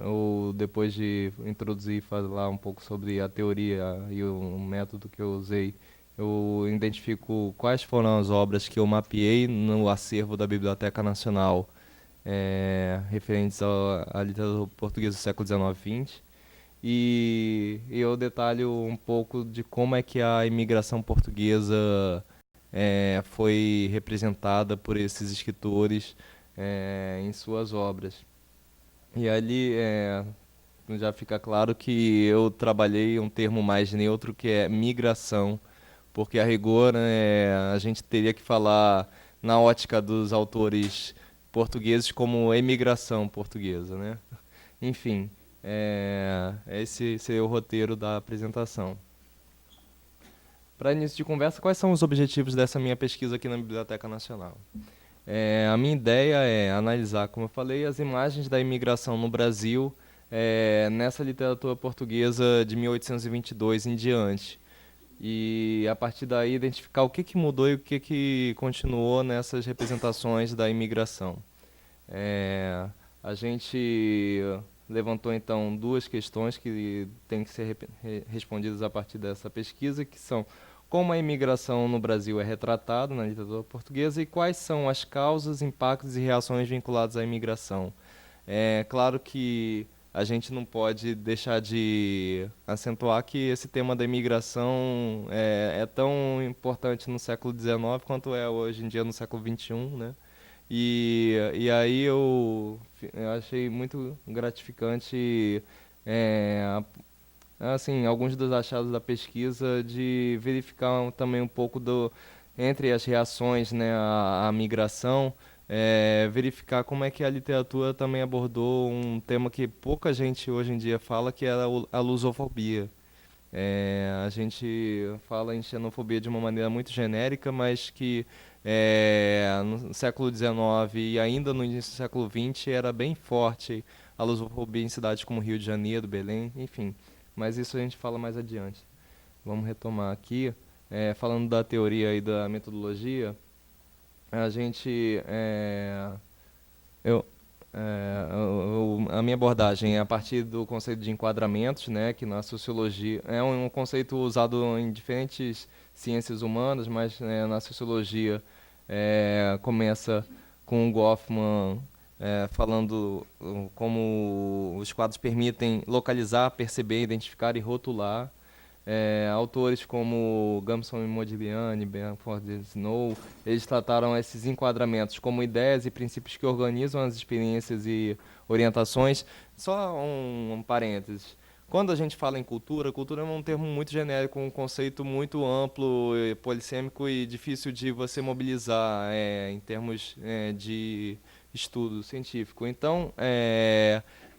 Eu, depois de introduzir e falar um pouco sobre a teoria e o método que eu usei, eu identifico quais foram as obras que eu mapeei no acervo da Biblioteca Nacional referentes à literatura portuguesa do século XIX-XX. E eu detalho um pouco de como é que a imigração portuguesa foi representada por esses escritores em suas obras. E ali já fica claro que eu trabalhei um termo mais neutro, que é migração, porque a rigor a gente teria que falar na ótica dos autores portugueses como emigração portuguesa, né? Enfim. Esse seria o roteiro da apresentação. Para início de conversa, quais são os objetivos dessa minha pesquisa aqui na Biblioteca Nacional? A minha ideia é analisar, como eu falei, as imagens da imigração no Brasil nessa literatura portuguesa de 1822 em diante. E, a partir daí, identificar o que mudou e o que continuou nessas representações da imigração. A gente levantou, então, duas questões que têm que ser respondidas a partir dessa pesquisa, que são como a imigração no Brasil é retratada na literatura portuguesa e quais são as causas, impactos e reações vinculados à imigração. Claro que a gente não pode deixar de acentuar que esse tema da imigração é tão importante no século XIX quanto é hoje em dia no século XXI, né? E aí eu achei muito gratificante assim, alguns dos achados da pesquisa, de verificar também um pouco entre as reações, né, à migração, verificar como é que a literatura também abordou um tema que pouca gente hoje em dia fala, que é a lusofobia. A gente fala em xenofobia de uma maneira muito genérica, mas que no século XIX e ainda no início do século XX era bem forte a lusofobia em cidades como Rio de Janeiro, Belém, enfim. Mas isso a gente fala mais adiante. Vamos retomar aqui. Falando da teoria e da metodologia, a gente... a minha abordagem é a partir do conceito de enquadramentos, né, que na sociologia é um conceito usado em diferentes ciências humanas, mas na sociologia começa com o Goffman falando como os quadros permitem localizar, perceber, identificar e rotular. Autores como Gambson e Modigliani, Bamford e Snow, eles trataram esses enquadramentos como ideias e princípios que organizam as experiências e orientações. Só um parênteses. Quando a gente fala em cultura, cultura é um termo muito genérico, um conceito muito amplo, polissêmico e difícil de você mobilizar em termos de estudo científico. Então,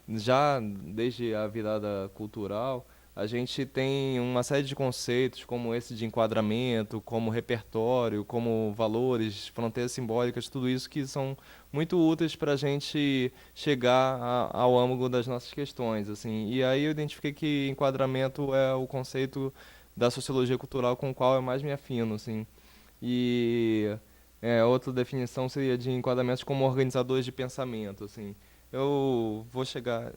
já desde a virada cultural, a gente tem uma série de conceitos como esse de enquadramento, como repertório, como valores, fronteiras simbólicas, tudo isso que são muito úteis para a gente chegar ao âmago das nossas questões, assim. E aí eu identifiquei que enquadramento é o conceito da sociologia cultural com o qual eu mais me afino, assim. E outra definição seria de enquadramentos como organizadores de pensamento, assim. Eu vou chegar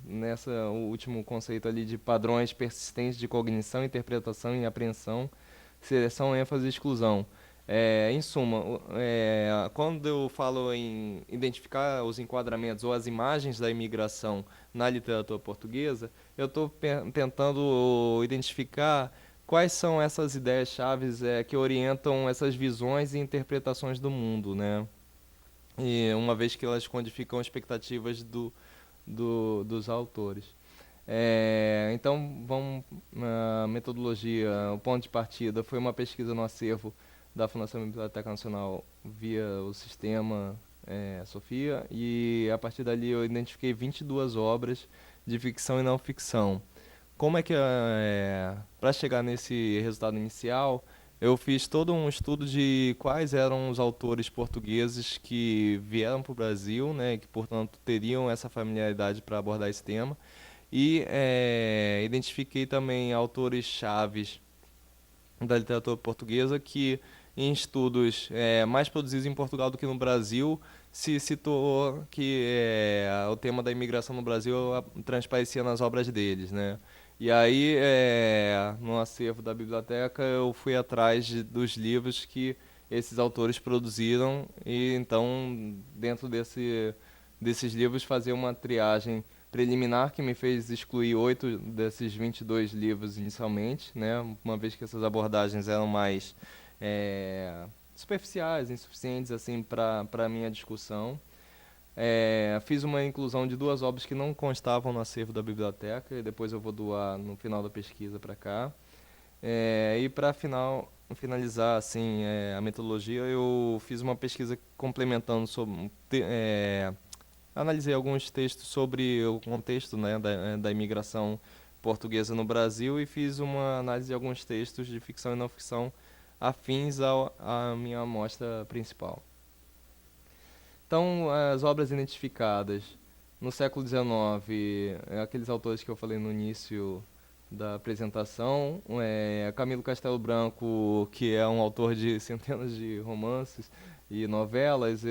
nessa o último conceito ali de padrões persistentes de cognição, interpretação e apreensão, seleção, ênfase e exclusão. Em suma, quando eu falo em identificar os enquadramentos ou as imagens da imigração na literatura portuguesa, eu estou tentando identificar quais são essas ideias-chaves que orientam essas visões e interpretações do mundo, né? E uma vez que elas codificam expectativas dos autores. Então, vamos na metodologia. O ponto de partida foi uma pesquisa no acervo da Fundação Biblioteca Nacional via o sistema Sofia, e a partir dali eu identifiquei 22 obras de ficção e não ficção. Como é que, para chegar nesse resultado inicial, eu fiz todo um estudo de quais eram os autores portugueses que vieram para o Brasil, né, que, portanto, teriam essa familiaridade para abordar esse tema. E identifiquei também autores chaves da literatura portuguesa que, em estudos mais produzidos em Portugal do que no Brasil, se citou que o tema da imigração no Brasil transparecia nas obras deles, né? E aí, no acervo da biblioteca, eu fui atrás dos livros que esses autores produziram e, então, dentro desses livros, fazer uma triagem preliminar que me fez excluir 8 desses 22 livros inicialmente, né? Uma vez que essas abordagens eram mais superficiais, insuficientes assim, para a minha discussão. Fiz uma inclusão de 2 obras que não constavam no acervo da biblioteca, e depois eu vou doar no final da pesquisa para cá. E para finalizar assim, a metodologia, eu fiz uma pesquisa complementando sobre... analisei alguns textos sobre o contexto, né, da imigração portuguesa no Brasil, e fiz uma análise de alguns textos de ficção e não ficção afins à minha amostra principal. Então, as obras identificadas no século XIX, aqueles autores que eu falei no início da apresentação, Camilo Castelo Branco, que é um autor de centenas de romances e novelas,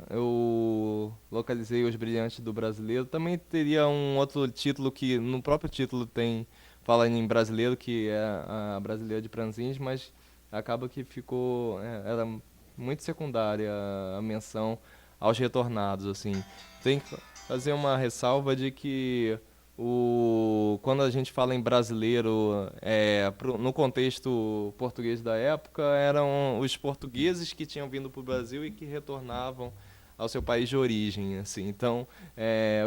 eu localizei Os Brilhantes do Brasileiro. Também teria um outro título que no próprio título fala em brasileiro, que é a Brasileira de Pranzins, mas acaba que era muito secundária a menção aos retornados, assim. Tem que fazer uma ressalva de que quando a gente fala em brasileiro, no contexto português da época, eram os portugueses que tinham vindo para o Brasil e que retornavam ao seu país de origem, assim. Então,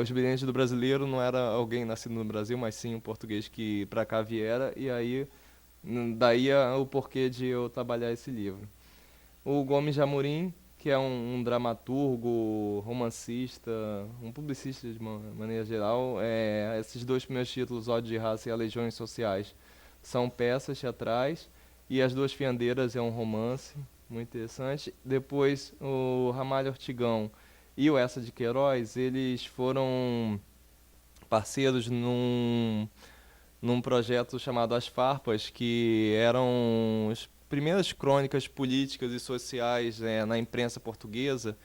Os Brilhantes do Brasileiro não era alguém nascido no Brasil, mas sim um português que para cá viera, e aí daí o porquê de eu trabalhar esse livro. O Gomes de Amorim, que é um dramaturgo, romancista, um publicista de maneira geral. Esses 2 primeiros títulos, Ódio de Raça e As Legiões Sociais, são peças teatrais, e As Duas Fiandeiras é um romance muito interessante. Depois, o Ramalho Ortigão e o Eça de Queiroz, eles foram parceiros num projeto chamado As Farpas, que eram as primeiras crônicas políticas e sociais na imprensa portuguesa,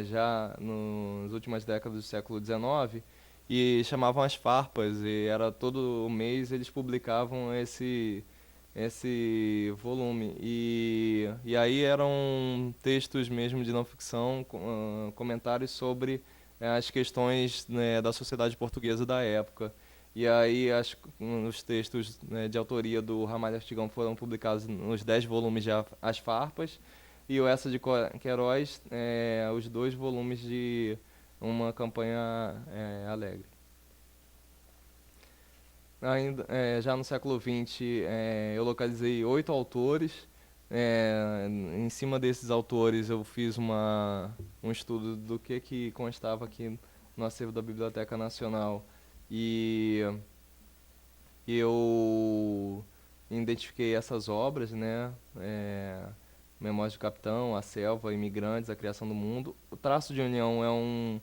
já nas últimas décadas do século XIX, e chamavam As Farpas, e era todo mês eles publicavam esse volume. E aí eram textos mesmo de não ficção, comentários sobre as questões, né, da sociedade portuguesa da época. E aí os textos, né, de autoria do Ramalho Ortigão foram publicados nos 10 volumes de As Farpas, e o Eça de Queiroz, os 2 volumes de Uma Campanha Alegre. ainda, já no século XX, eu localizei 8 autores. Em cima desses autores, eu fiz um estudo do que constava aqui no acervo da Biblioteca Nacional. E eu identifiquei essas obras, né? Memórias do Capitão, A Selva, Imigrantes, A Criação do Mundo. O Traço de União é um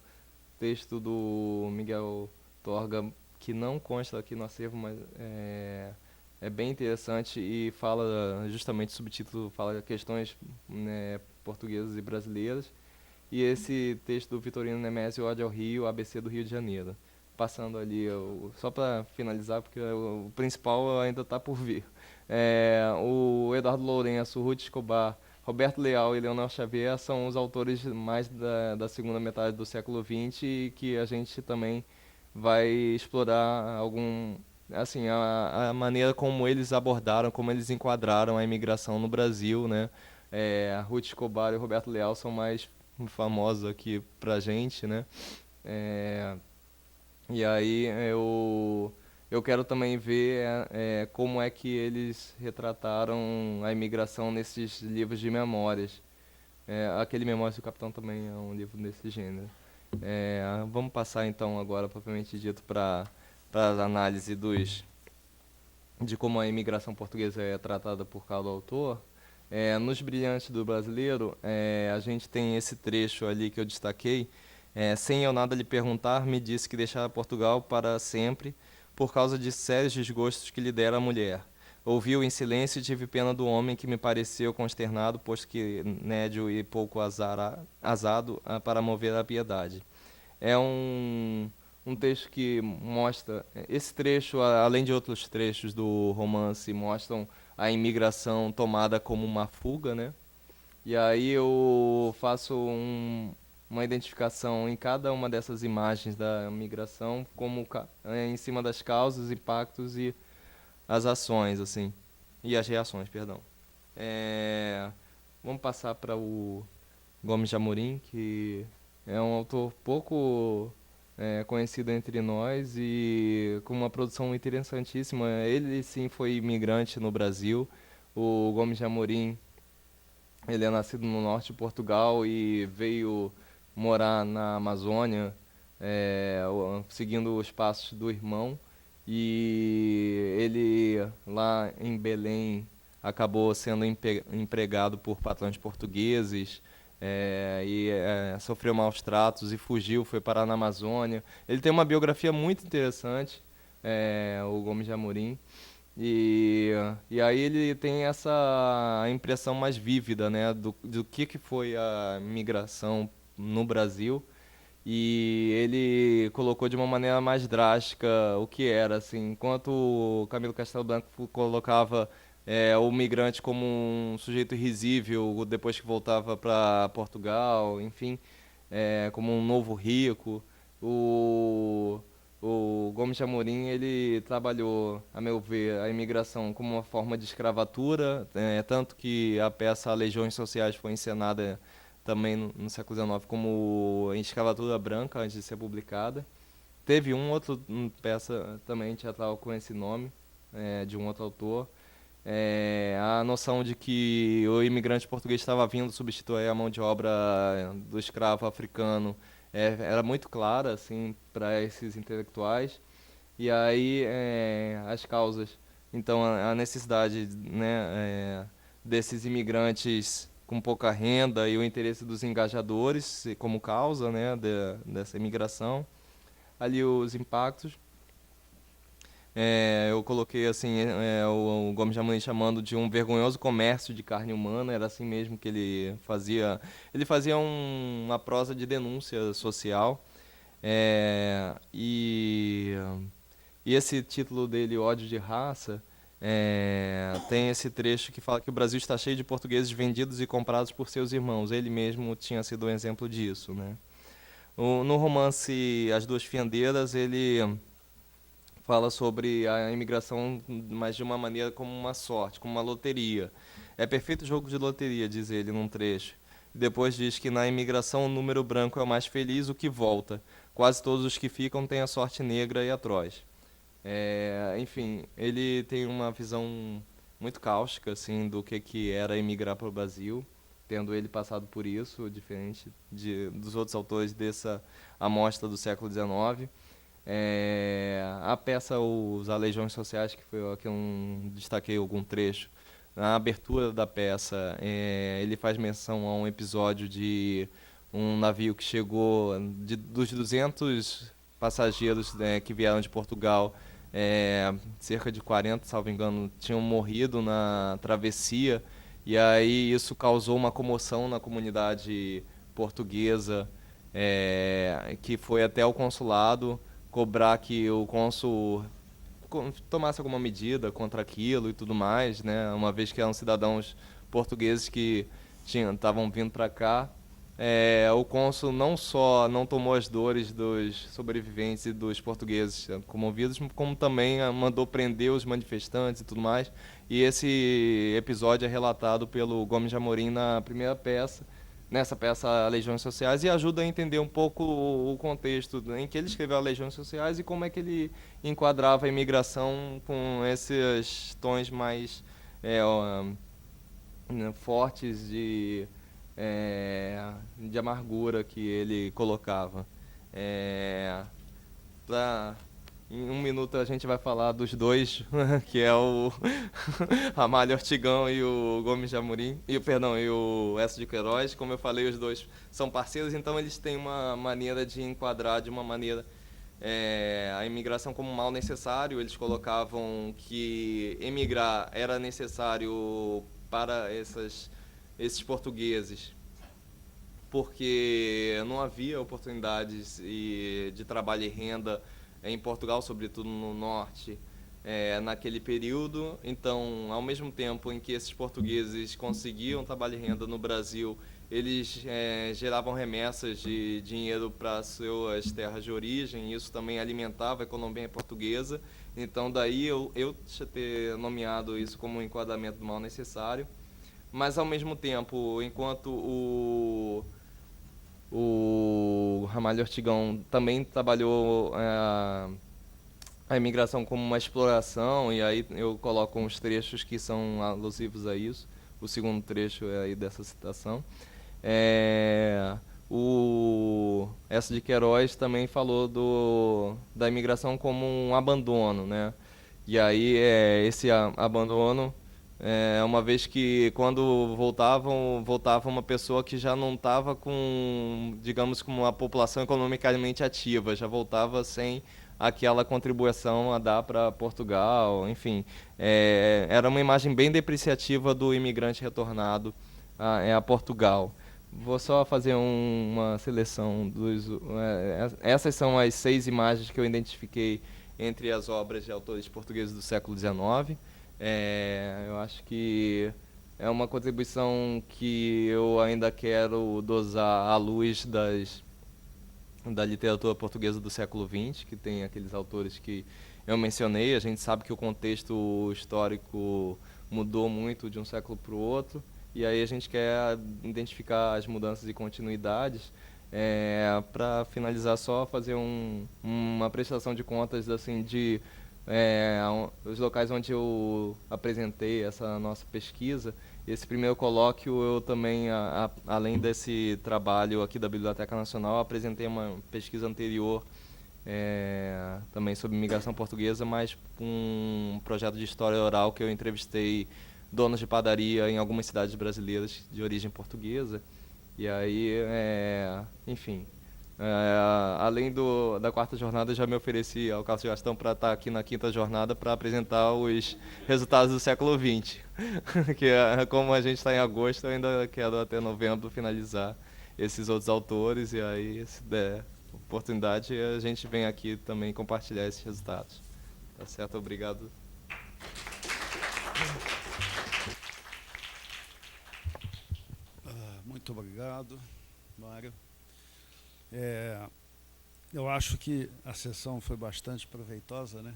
texto do Miguel Torga que não consta aqui no acervo, mas é bem interessante e fala, justamente, o subtítulo fala de questões, né, portuguesas e brasileiras. E esse texto do Vitorino Nemésio, Ode ao Rio, ABC do Rio de Janeiro. Passando ali, só para finalizar, porque o principal ainda está por vir. O Eduardo Lourenço, Ruth Escobar, Roberto Leal e Leonel Xavier são os autores mais da segunda metade do século XX e que a gente também vai explorar assim, a maneira como eles abordaram, como eles enquadraram a imigração no Brasil, né? A Ruth Escobar e o Roberto Leal são mais famosos aqui pra gente, né? E aí eu quero também ver como é que eles retrataram a imigração nesses livros de memórias. Aquele Memórias do Capitão também é um livro desse gênero. Vamos passar então agora, propriamente dito, para a análise de como a imigração portuguesa é tratada por cada autor. Nos Brilhantes do Brasileiro, a gente tem esse trecho ali que eu destaquei. Sem eu nada lhe perguntar, me disse que deixara Portugal para sempre, por causa de sérios desgostos que lhe dera a mulher. Ouvi-o em silêncio e tive pena do homem que me pareceu consternado, posto que nédio e pouco azado para mover a piedade. É um texto que mostra... Esse trecho, além de outros trechos do romance, mostram a imigração tomada como uma fuga, né? E aí eu faço uma identificação em cada uma dessas imagens da migração, como em cima das causas, impactos e as ações, assim, e as reações, perdão. Vamos passar para o Gomes de Amorim, que é um autor pouco conhecido entre nós e com uma produção interessantíssima. Ele sim foi imigrante no Brasil. O Gomes de Amorim, ele é nascido no norte de Portugal e veio morar na Amazônia, seguindo os passos do irmão. E ele, lá em Belém, acabou sendo empregado por patrões portugueses, sofreu maus tratos e fugiu, foi parar na Amazônia. Ele tem uma biografia muito interessante, o Gomes de Amorim. E aí ele tem essa impressão mais vívida, né, do que foi a migração no Brasil. E ele colocou de uma maneira mais drástica o que era, assim, enquanto o Camilo Castelo Branco colocava o migrante como um sujeito irrisível depois que voltava para Portugal, enfim, como um novo rico. O Gomes de Amorim, ele trabalhou, a meu ver, a imigração como uma forma de escravatura, tanto que a peça Legiões Sociais foi encenada também no século XIX como em escravatura branca, antes de ser publicada. Teve outra peça também teatral com esse nome, de um outro autor. A noção de que o imigrante português estava vindo substituir a mão de obra do escravo africano era muito clara, assim, para esses intelectuais. E aí as causas, então a necessidade, né, desses imigrantes com pouca renda e o interesse dos engajadores como causa, né, dessa imigração. Ali os impactos. Eu coloquei assim o Gomes de Amorim chamando de um vergonhoso comércio de carne humana, era assim mesmo que ele fazia. Ele fazia uma prosa de denúncia social. E esse título dele, Ódio de Raça, tem esse trecho que fala que o Brasil está cheio de portugueses vendidos e comprados por seus irmãos. Ele mesmo tinha sido um exemplo disso, né? No romance As Duas Fiandeiras, ele fala sobre a imigração, mas de uma maneira como uma sorte, como uma loteria. É perfeito jogo de loteria, diz ele num trecho. Depois diz que na imigração o número branco é o mais feliz, o que volta. Quase todos os que ficam têm a sorte negra e atroz. Enfim, ele tem uma visão muito cáustica assim, do que era emigrar para o Brasil, tendo ele passado por isso, diferente dos outros autores dessa amostra do século XIX. A peça Os Aleijões Sociais, que foi a que eu destaquei algum trecho, na abertura da peça, ele faz menção a um episódio de um navio que chegou, dos 200 passageiros que vieram de Portugal, cerca de 40, salvo engano, tinham morrido na travessia, e aí isso causou uma comoção na comunidade portuguesa, que foi até o consulado cobrar que o cônsul tomasse alguma medida contra aquilo e tudo mais, né? Uma vez que eram cidadãos portugueses que estavam vindo para cá. O cônsul não só não tomou as dores dos sobreviventes e dos portugueses comovidos, como também mandou prender os manifestantes e tudo mais. E esse episódio é relatado pelo Gomes de Amorim na primeira peça, nessa peça Legiões Sociais, e ajuda a entender um pouco o contexto em que ele escreveu Legiões Sociais e como é que ele enquadrava a imigração com esses tons mais fortes de amargura que ele colocava. Em um minuto a gente vai falar dos dois, que é o Ramalho Ortigão e o Gomes de Amorim, e o Esso de Queiroz. Como eu falei, os dois são parceiros, então eles têm uma maneira de enquadrar de uma maneira a imigração como um mal necessário. Eles colocavam que emigrar era necessário para esses portugueses, porque não havia oportunidades de trabalho e renda em Portugal, sobretudo no norte, naquele período. Então, ao mesmo tempo em que esses portugueses conseguiam trabalho e renda no Brasil, eles geravam remessas de dinheiro para suas terras de origem, e isso também alimentava a economia portuguesa. Então, daí eu ter nomeado isso como um enquadramento do mal necessário. Mas, ao mesmo tempo, enquanto o Ramalho Ortigão também trabalhou a imigração como uma exploração, e aí eu coloco uns trechos que são alusivos a isso. O segundo trecho é aí dessa citação. O Esso de Queiroz também falou da imigração como um abandono, né? E aí esse abandono, uma vez que quando voltava uma pessoa que já não estava com, digamos, com uma população economicamente ativa, já voltava sem aquela contribuição a dar para Portugal, enfim. Era uma imagem bem depreciativa do imigrante retornado a Portugal. Vou só fazer uma seleção essas são as 6 imagens que eu identifiquei entre as obras de autores portugueses do século XIX. Eu acho que é uma contribuição que eu ainda quero dosar à luz da literatura portuguesa do século XX, que tem aqueles autores que eu mencionei. A gente sabe que o contexto histórico mudou muito de um século para o outro, e aí a gente quer identificar as mudanças e continuidades. Para finalizar, só fazer uma prestação de contas assim, de os locais onde eu apresentei essa nossa pesquisa. Esse primeiro colóquio, eu também, além desse trabalho aqui da Biblioteca Nacional, apresentei uma pesquisa anterior também sobre migração portuguesa, mas um projeto de história oral que eu entrevistei donos de padaria em algumas cidades brasileiras de origem portuguesa. E aí, enfim, além da quarta jornada, já me ofereci ao Cássio Gastão para estar aqui na quinta jornada para apresentar os resultados do século XX. Que como a gente está em agosto, eu ainda quero até novembro finalizar esses outros autores, e aí, se der oportunidade, a gente vem aqui também compartilhar esses resultados. Tá certo? Obrigado. Muito obrigado, Mário. Eu acho que a sessão foi bastante proveitosa, né?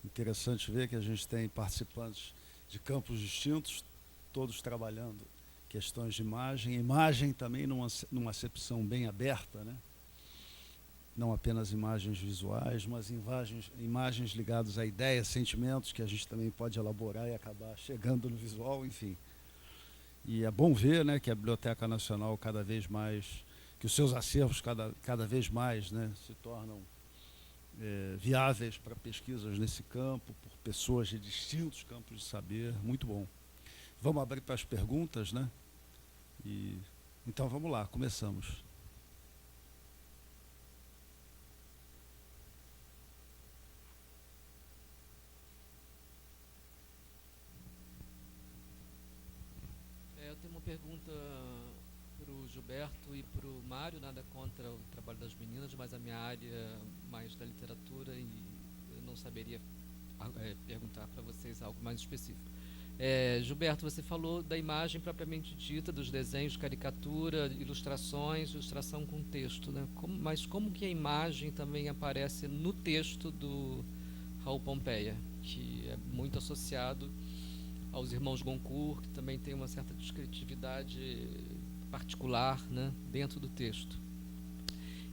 Interessante ver que a gente tem participantes de campos distintos, todos trabalhando questões de imagem também numa acepção bem aberta, né? não apenas imagens visuais, mas imagens ligadas a ideias, sentimentos, que a gente também pode elaborar e acabar chegando no visual, enfim. E é bom ver, né, que a Biblioteca Nacional cada vez mais, que os seus acervos cada vez mais, né, se tornam viáveis para pesquisas nesse campo, por pessoas de distintos campos de saber. Muito bom. Vamos abrir para as perguntas, né? Então vamos lá, começamos. Eu tenho uma pergunta para o Gilberto e para o Mário, nada contra o trabalho das meninas, mas a minha área mais da literatura e eu não saberia perguntar para vocês algo mais específico. Gilberto, você falou da imagem propriamente dita, dos desenhos, caricatura, ilustrações, ilustração com texto, né? Mas como que a imagem também aparece no texto do Raul Pompeia, que é muito associado aos irmãos Goncourt, que também tem uma certa descritividade particular, né, dentro do texto.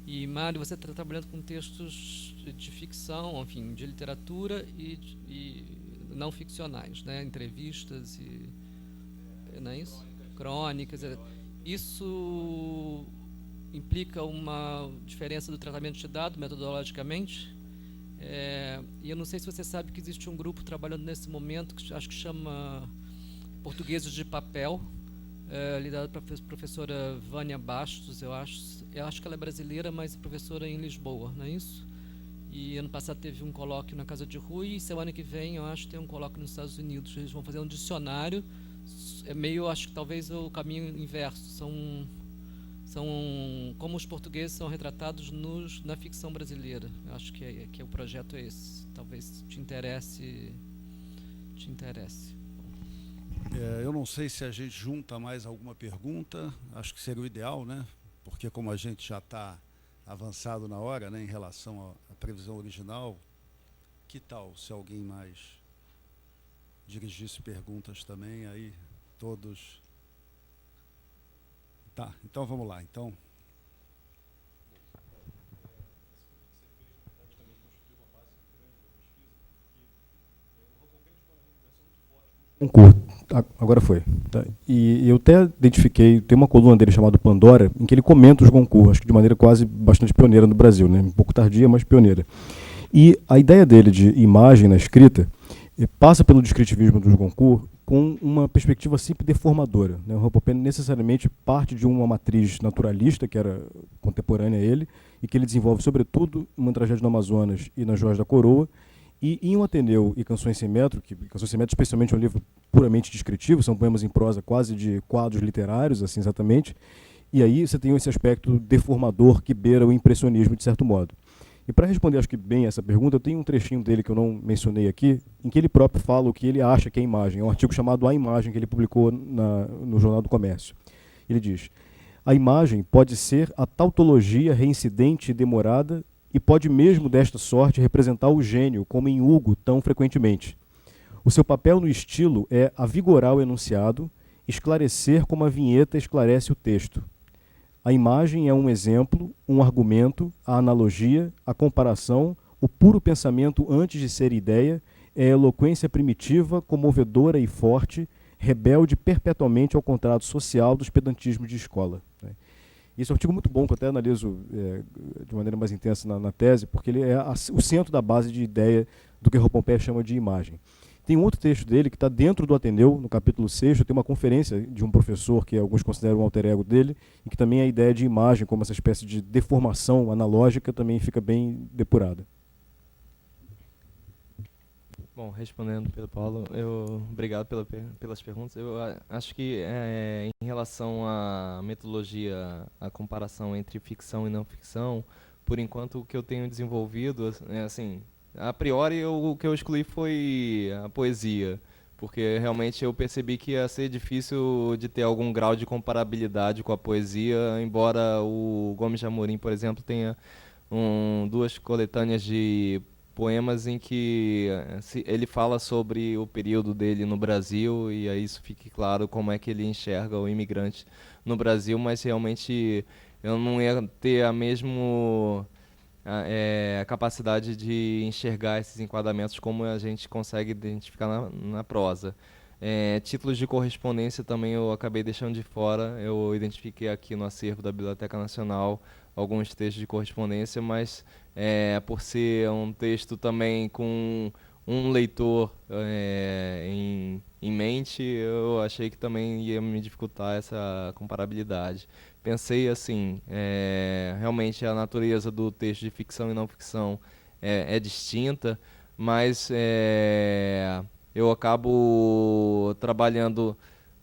E, Mário, você está trabalhando com textos de ficção, enfim, de literatura e não ficcionais, né, entrevistas e... não é isso? Crônicas. Isso implica uma diferença do tratamento de dado metodologicamente? E eu não sei se você sabe que existe um grupo trabalhando nesse momento, que acho que chama Portugueses de Papel, liderado pela professora Vânia Bastos, eu acho que ela é brasileira, mas professora em Lisboa, não é isso? E ano passado teve um colóquio na Casa de Rui, e semana que vem eu acho que tem um colóquio nos Estados Unidos. Eles vão fazer um dicionário, acho que talvez o caminho inverso, são como os portugueses são retratados na ficção brasileira. Eu acho que o projeto é esse. Talvez te interesse. Eu não sei se a gente junta mais alguma pergunta, acho que seria o ideal, né? Porque como a gente já está avançado na hora, né, em relação à previsão original, que tal se alguém mais dirigisse perguntas também, aí todos... Tá, então vamos lá. Então, Goncourt. Agora foi. Tá. E eu até identifiquei, tem uma coluna dele chamada Pandora, em que ele comenta os Goncourt, acho que de maneira quase bastante pioneira no Brasil, né? Um pouco tardia, mas pioneira. E a ideia dele de imagem na escrita passa pelo descritivismo dos Goncourt com uma perspectiva sempre deformadora, né? O Raul Pompeia necessariamente parte de uma matriz naturalista, que era contemporânea a ele, e que ele desenvolve, sobretudo, uma tragédia no Amazonas e nas Joias da Coroa, e em O Ateneu e Canções Sem Metro, que Canções Sem Metro especialmente é um livro puramente descritivo, são poemas em prosa quase de quadros literários, assim exatamente, e aí você tem esse aspecto deformador que beira o impressionismo, de certo modo. E para responder, acho que bem essa pergunta, eu tenho um trechinho dele que eu não mencionei aqui, em que ele próprio fala o que ele acha que é imagem. É um artigo chamado A Imagem, que ele publicou no Jornal do Comércio. Ele diz: a imagem pode ser a tautologia reincidente e demorada e pode mesmo, desta sorte, representar o gênio, como em Hugo tão frequentemente. O seu papel no estilo é avigorar o enunciado, esclarecer como a vinheta esclarece o texto. A imagem é um exemplo, um argumento, a analogia, a comparação, o puro pensamento antes de ser ideia, é a eloquência primitiva, comovedora e forte, rebelde perpetuamente ao contrato social dos pedantismos de escola. Esse é um artigo muito bom, que eu até analiso de maneira mais intensa na tese, porque ele é o centro da base de ideia do que Raul Pompeia chama de imagem. Tem um outro texto dele que está dentro do Ateneu, no capítulo 6, tem uma conferência de um professor, que alguns consideram um alter ego dele, em que também a ideia de imagem, como essa espécie de deformação analógica, também fica bem depurada. Bom, respondendo pelo Paulo, obrigado pelas perguntas. Eu acho que em relação à metodologia, a comparação entre ficção e não ficção, por enquanto o que eu tenho desenvolvido, assim, a priori o que eu excluí foi a poesia, porque realmente eu percebi que ia ser difícil de ter algum grau de comparabilidade com a poesia, embora o Gomes de Amorim, por exemplo, tenha duas coletâneas de poemas em que ele fala sobre o período dele no Brasil, e aí isso fique claro como é que ele enxerga o imigrante no Brasil, mas realmente eu não ia ter a capacidade de enxergar esses enquadramentos como a gente consegue identificar na prosa. Títulos de correspondência também eu acabei deixando de fora. Eu identifiquei aqui no acervo da Biblioteca Nacional alguns textos de correspondência, mas por ser um texto também com um leitor em mente, eu achei que também ia me dificultar essa comparabilidade. Pensei assim, realmente a natureza do texto de ficção e não ficção é distinta, mas eu acabo trabalhando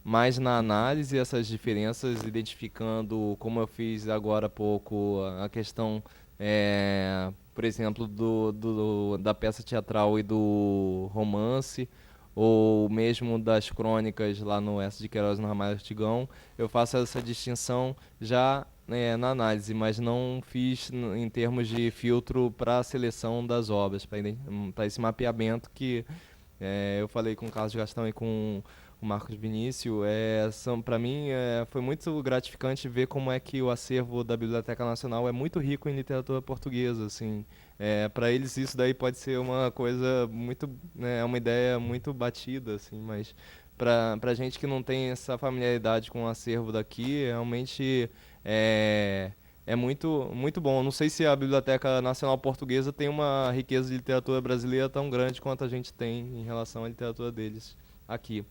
mais na análise essas diferenças, identificando, como eu fiz agora há pouco, a questão, por exemplo, da peça teatral e do romance, ou mesmo das crônicas lá no S. de Queiroz, no Ramalho Ortigão. Eu faço essa distinção já na análise, mas não fiz em termos de filtro para a seleção das obras, para esse mapeamento que eu falei com o Carlos Gastão e com o Marcos Vinícius. Para mim, foi muito gratificante ver como é que o acervo da Biblioteca Nacional é muito rico em literatura portuguesa. Assim. Para eles isso daí pode ser uma coisa muito, uma ideia muito batida, assim, mas para a gente que não tem essa familiaridade com o acervo daqui, realmente é muito, muito bom. Não sei se a Biblioteca Nacional Portuguesa tem uma riqueza de literatura brasileira tão grande quanto a gente tem em relação à literatura deles aqui.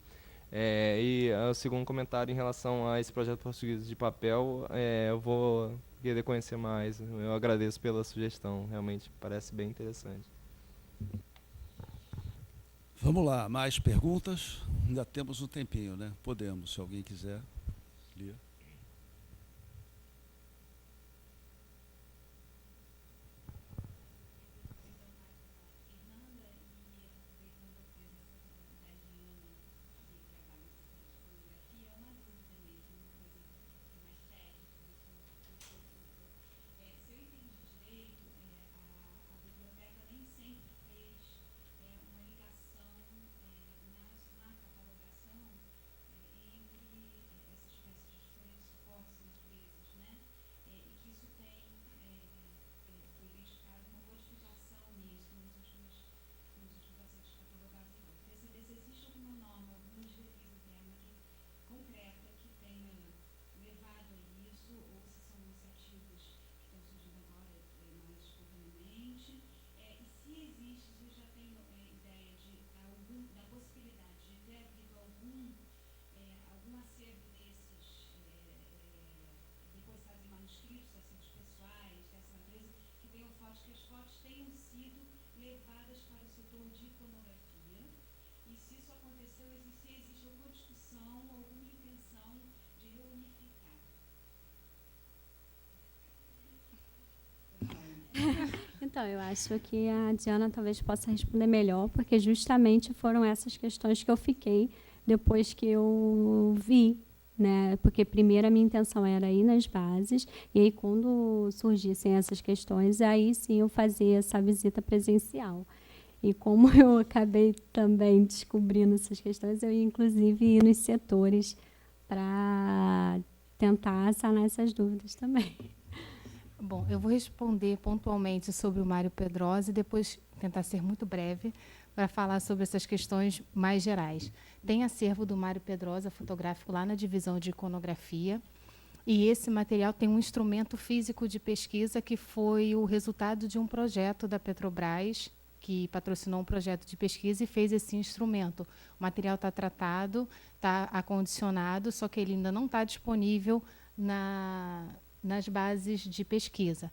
E o segundo comentário em relação a esse projeto português de papel, eu vou querer conhecer mais. Eu agradeço pela sugestão, realmente parece bem interessante. Vamos lá, mais perguntas? Ainda temos um tempinho, né? Podemos, se alguém quiser ler. Então, eu acho que a Diana talvez possa responder melhor, porque justamente foram essas questões que eu fiquei depois que eu vi, né? Porque primeiro a minha intenção era ir nas bases, e aí quando surgissem essas questões, aí sim eu fazia essa visita presencial. E como eu acabei também descobrindo essas questões, eu ia inclusive ir nos setores para tentar sanar essas dúvidas também. Bom, eu vou responder pontualmente sobre o Mário Pedrosa e depois tentar ser muito breve para falar sobre essas questões mais gerais. Tem acervo do Mário Pedrosa fotográfico lá na divisão de iconografia, e esse material tem um instrumento físico de pesquisa que foi o resultado de um projeto da Petrobras, que patrocinou um projeto de pesquisa e fez esse instrumento. O material está tratado, está acondicionado, só que ele ainda não está disponível nas bases de pesquisa,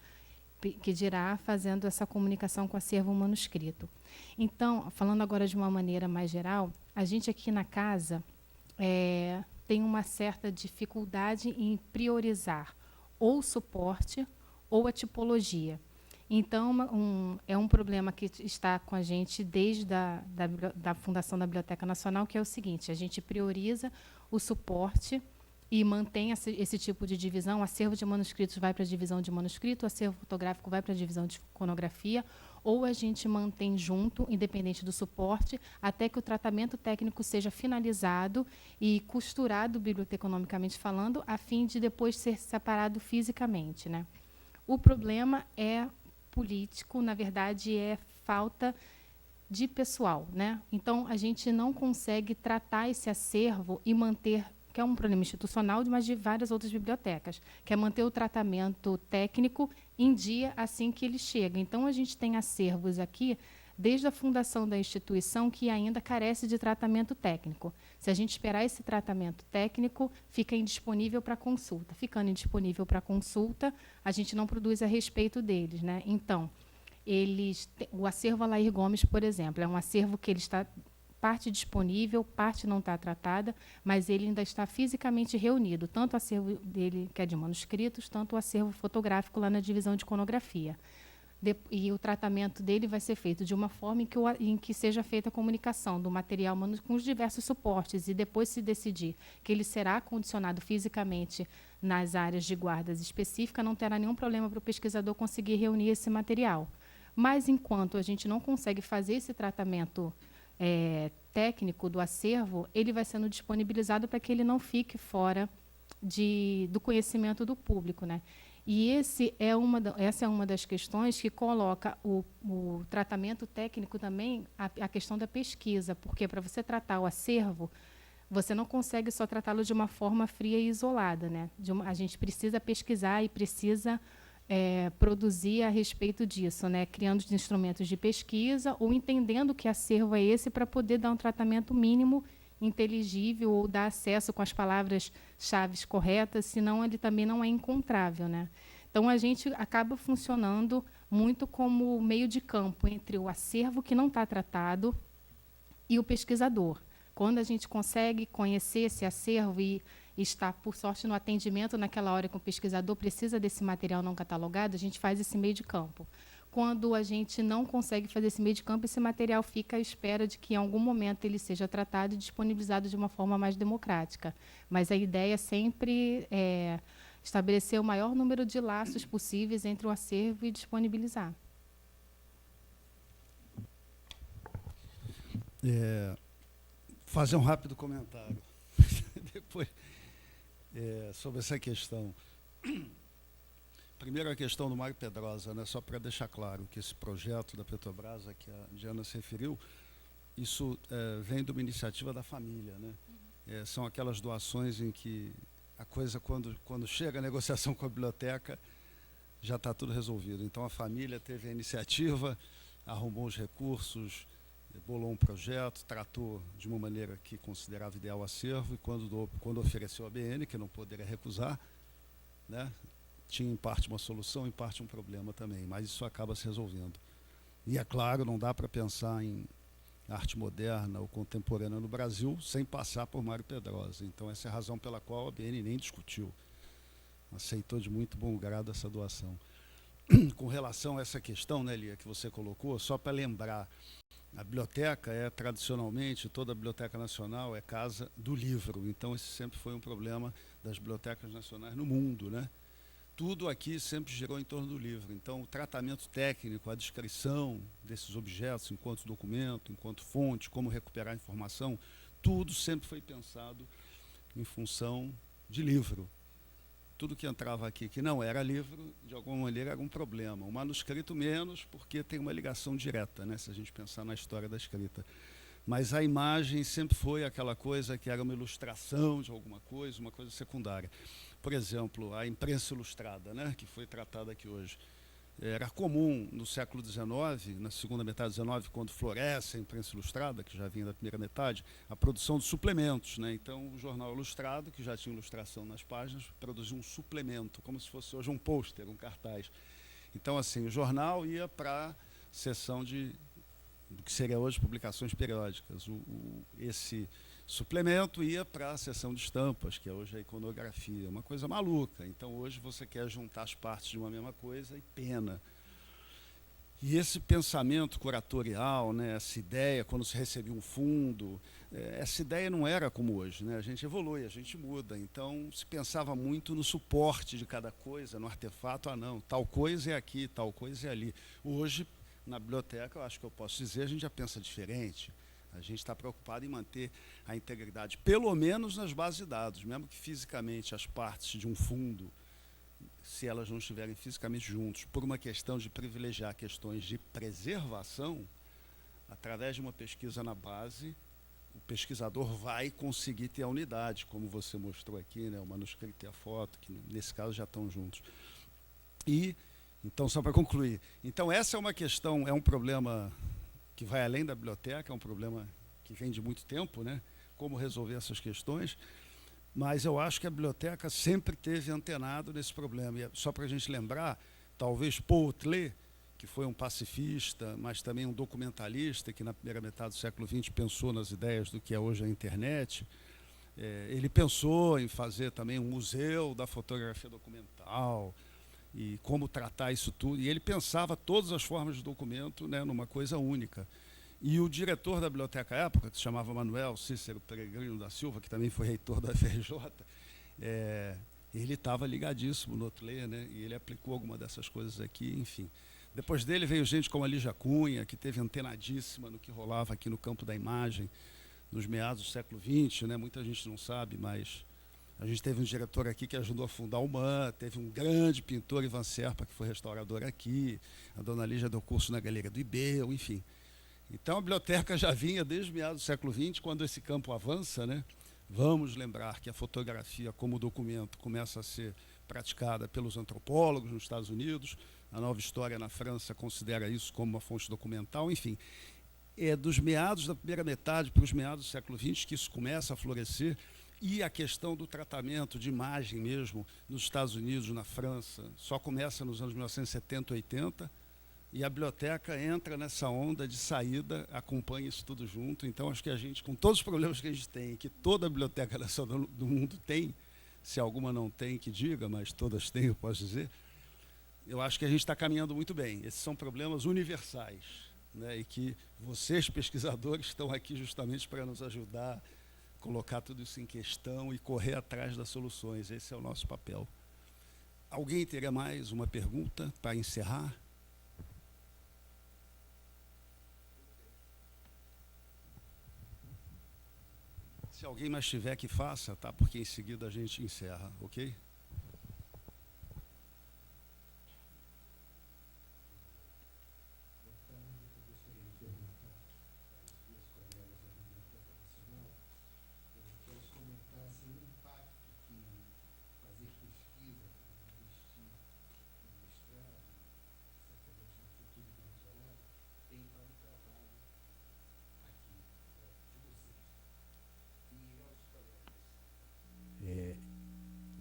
que dirá fazendo essa comunicação com o acervo manuscrito. Então, falando agora de uma maneira mais geral, a gente aqui na casa tem uma certa dificuldade em priorizar ou o suporte ou a tipologia. Então, é um problema que está com a gente desde da fundação da Biblioteca Nacional, que é o seguinte: a gente prioriza o suporte e mantém esse tipo de divisão. O acervo de manuscritos vai para a divisão de manuscrito, o acervo fotográfico vai para a divisão de iconografia, ou a gente mantém junto, independente do suporte, até que o tratamento técnico seja finalizado e costurado biblioteconomicamente falando, a fim de depois ser separado fisicamente, né? O problema é político, na verdade, é falta de pessoal, né? Então, a gente não consegue tratar esse acervo e manter, que é um problema institucional, mas de várias outras bibliotecas, que é manter o tratamento técnico em dia assim que ele chega. Então, a gente tem acervos aqui, desde a fundação da instituição, que ainda carece de tratamento técnico. Se a gente esperar esse tratamento técnico, fica indisponível para consulta. Ficando indisponível para consulta, a gente não produz a respeito deles, né? Então, o acervo Alair Gomes, por exemplo, é um acervo que ele está parte disponível, parte não está tratada, mas ele ainda está fisicamente reunido, tanto o acervo dele, que é de manuscritos, tanto o acervo fotográfico lá na divisão de iconografia. E o tratamento dele vai ser feito de uma forma em que seja feita a comunicação do material com os diversos suportes, e depois se decidir que ele será condicionado fisicamente nas áreas de guardas específicas, não terá nenhum problema para o pesquisador conseguir reunir esse material. Mas, enquanto a gente não consegue fazer esse tratamento técnico do acervo, ele vai sendo disponibilizado para que ele não fique fora do conhecimento do público, né? E essa é uma das questões que coloca o tratamento técnico também, a questão da pesquisa, porque para você tratar o acervo, você não consegue só tratá-lo de uma forma fria e isolada, né? A gente precisa pesquisar e precisa produzir a respeito disso, né? Criando os instrumentos de pesquisa ou entendendo que acervo é esse para poder dar um tratamento mínimo inteligível ou dar acesso com as palavras-chave corretas, senão ele também não é encontrável, né? Então, a gente acaba funcionando muito como meio de campo entre o acervo que não está tratado e o pesquisador. Quando a gente consegue conhecer esse acervo e está, por sorte, no atendimento naquela hora que o pesquisador precisa desse material não catalogado, a gente faz esse meio de campo. Quando a gente não consegue fazer esse meio de campo, esse material fica à espera de que, em algum momento, ele seja tratado e disponibilizado de uma forma mais democrática. Mas a ideia sempre é estabelecer o maior número de laços possíveis entre o acervo e disponibilizar. Fazer um rápido comentário depois sobre essa questão. Primeiro, a questão do Mário Pedrosa, né? Só para deixar claro que esse projeto da Petrobras, a que a Diana se referiu, isso vem de uma iniciativa da família, né? São aquelas doações em que a coisa, quando chega a negociação com a biblioteca, já está tudo resolvido. Então, a família teve a iniciativa, arrumou os recursos, bolou um projeto, tratou de uma maneira que considerava ideal o acervo, e quando ofereceu a BN, que não poderia recusar, né? Tinha em parte uma solução, em parte um problema também, mas isso acaba se resolvendo. E é claro, não dá para pensar em arte moderna ou contemporânea no Brasil sem passar por Mário Pedrosa. Então essa é a razão pela qual a BN nem discutiu. Aceitou de muito bom grado essa doação. Com relação a essa questão, né, Lia, que você colocou, só para lembrar, a biblioteca tradicionalmente, toda a Biblioteca Nacional é casa do livro. Então esse sempre foi um problema das bibliotecas nacionais no mundo, né? Tudo aqui sempre girou em torno do livro. Então, o tratamento técnico, a descrição desses objetos enquanto documento, enquanto fonte, como recuperar a informação, tudo sempre foi pensado em função de livro. Tudo que entrava aqui que não era livro, de alguma maneira era um problema. O manuscrito menos, porque tem uma ligação direta, né, se a gente pensar na história da escrita. Mas a imagem sempre foi aquela coisa que era uma ilustração de alguma coisa, uma coisa secundária. Por exemplo, a imprensa ilustrada, né, que foi tratada aqui hoje. Era comum no século XIX, na segunda metade do XIX, quando floresce a imprensa ilustrada, que já vinha da primeira metade, a produção de suplementos, né? Então, o jornal ilustrado, que já tinha ilustração nas páginas, produzia um suplemento, como se fosse hoje um pôster, um cartaz. Então, assim, o jornal ia para a seção do que seria hoje publicações periódicas. Esse suplemento ia para a seção de estampas, que é hoje a iconografia, uma coisa maluca. Então, hoje você quer juntar as partes de uma mesma coisa e pena. E esse pensamento curatorial, né, essa ideia, quando se recebia um fundo, essa ideia não era como hoje, né? A gente evolui, a gente muda. Então, se pensava muito no suporte de cada coisa, no artefato. Não, tal coisa é aqui, tal coisa é ali. Hoje, na biblioteca, eu acho que eu posso dizer, a gente já pensa diferente. A gente está preocupado em manter a integridade, pelo menos nas bases de dados, mesmo que fisicamente as partes de um fundo se elas não estiverem fisicamente juntos, por uma questão de privilegiar questões de preservação, através de uma pesquisa na base, o pesquisador vai conseguir ter a unidade, como você mostrou aqui, né, o manuscrito e a foto, que nesse caso já estão juntos. E, então, só para concluir, então essa é uma questão, é um problema que vai além da biblioteca, é um problema que vem de muito tempo, né, como resolver essas questões, mas eu acho que a biblioteca sempre teve antenado nesse problema. E só para a gente lembrar, talvez Paul Otlet, que foi um pacifista, mas também um documentalista, que na primeira metade do século XX pensou nas ideias do que é hoje a internet, ele pensou em fazer também um museu da fotografia documental e como tratar isso tudo. E ele pensava todas as formas de documento, né, numa coisa única. E o diretor da biblioteca à época, que se chamava Manuel Cícero Peregrino da Silva, que também foi reitor da FRJ, ele estava ligadíssimo no Otlet, né, e ele aplicou alguma dessas coisas aqui, enfim. Depois dele veio gente como a Lígia Cunha, que teve antenadíssima no que rolava aqui no campo da imagem, nos meados do século XX, né, muita gente não sabe, mas a gente teve um diretor aqui que ajudou a fundar o MAN, teve um grande pintor, Ivan Serpa, que foi restaurador aqui, a dona Lígia deu curso na Galeria do Ibeu, enfim. Então a biblioteca já vinha desde meados do século XX, quando esse campo avança, né? Vamos lembrar que a fotografia como documento começa a ser praticada pelos antropólogos nos Estados Unidos, a Nova História na França considera isso como uma fonte documental, enfim. É dos meados da primeira metade para os meados do século XX que isso começa a florescer, e a questão do tratamento de imagem mesmo nos Estados Unidos, na França, só começa nos anos 1970, 80, e a biblioteca entra nessa onda de saída, acompanha isso tudo junto. Então, acho que a gente, com todos os problemas que a gente tem, que toda a biblioteca nacional do mundo tem, se alguma não tem, que diga, mas todas têm, eu posso dizer, eu acho que a gente está caminhando muito bem. Esses são problemas universais, né, e que vocês, pesquisadores, estão aqui justamente para nos ajudar a colocar tudo isso em questão e correr atrás das soluções. Esse é o nosso papel. Alguém teria mais uma pergunta para encerrar? Se alguém mais tiver, que faça, tá? Porque em seguida a gente encerra, ok?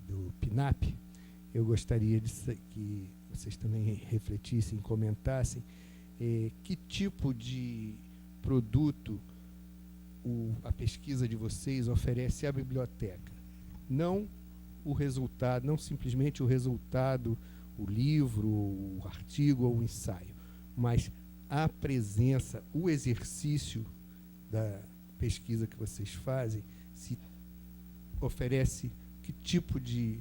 Do PNAP, eu gostaria que vocês também refletissem, comentassem que tipo de produto a pesquisa de vocês oferece à biblioteca. Não o resultado, não simplesmente o resultado, o livro, o artigo ou o ensaio, mas a presença, o exercício da pesquisa que vocês fazem, se oferece que tipo de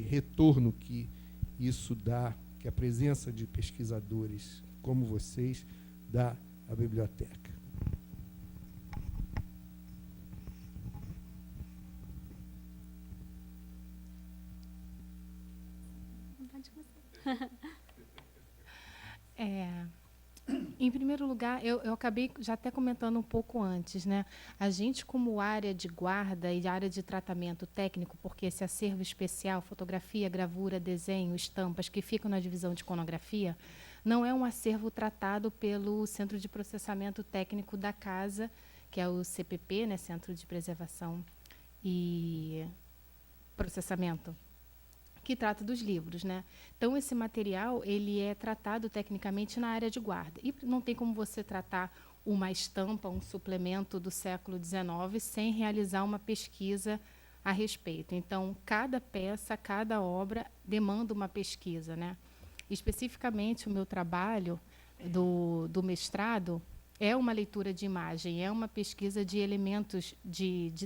retorno que isso dá, que a presença de pesquisadores como vocês dá à biblioteca. Em primeiro lugar, eu acabei já até comentando um pouco antes, né? A gente, como área de guarda e área de tratamento técnico, porque esse acervo especial, fotografia, gravura, desenho, estampas, que ficam na divisão de iconografia, não é um acervo tratado pelo Centro de Processamento Técnico da Casa, que é o CPP, né? Centro de Preservação e Processamento, que trata dos livros, né? Então, esse material ele é tratado tecnicamente na área de guarda. E não tem como você tratar uma estampa, um suplemento do século XIX, sem realizar uma pesquisa a respeito. Então, cada peça, cada obra demanda uma pesquisa, né? Especificamente, o meu trabalho do mestrado é uma leitura de imagem, é uma pesquisa de elementos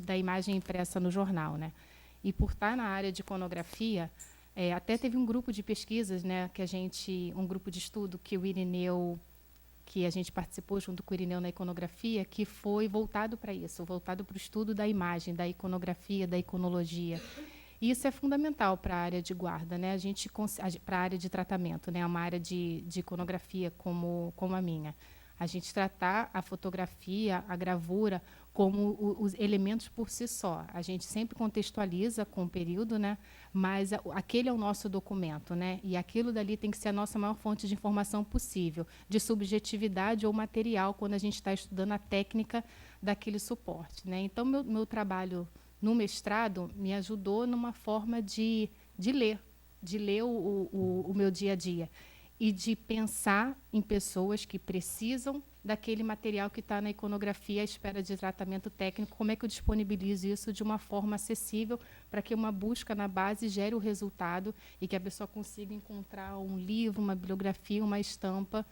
da imagem impressa no jornal, né? E por estar na área de iconografia, até teve um grupo de pesquisas, né, um grupo de estudo que o Irineu, que a gente participou junto com o Irineu na iconografia, que foi voltado para isso, voltado para o estudo da imagem, da iconografia, da iconologia. E isso é fundamental para a área de guarda, né? Para a área de tratamento, né? Uma área de iconografia como a minha. A gente tratar a fotografia, a gravura, como os elementos por si só. A gente sempre contextualiza com o período, né? Mas aquele é o nosso documento, né? E aquilo dali tem que ser a nossa maior fonte de informação possível, de subjetividade ou material, quando a gente está estudando a técnica daquele suporte, né? Então, meu trabalho no mestrado me ajudou numa forma de ler o meu dia a dia e de pensar em pessoas que precisam daquele material que está na iconografia à espera de tratamento técnico, como é que eu disponibilizo isso de uma forma acessível para que uma busca na base gere o resultado e que a pessoa consiga encontrar um livro, uma bibliografia, uma estampa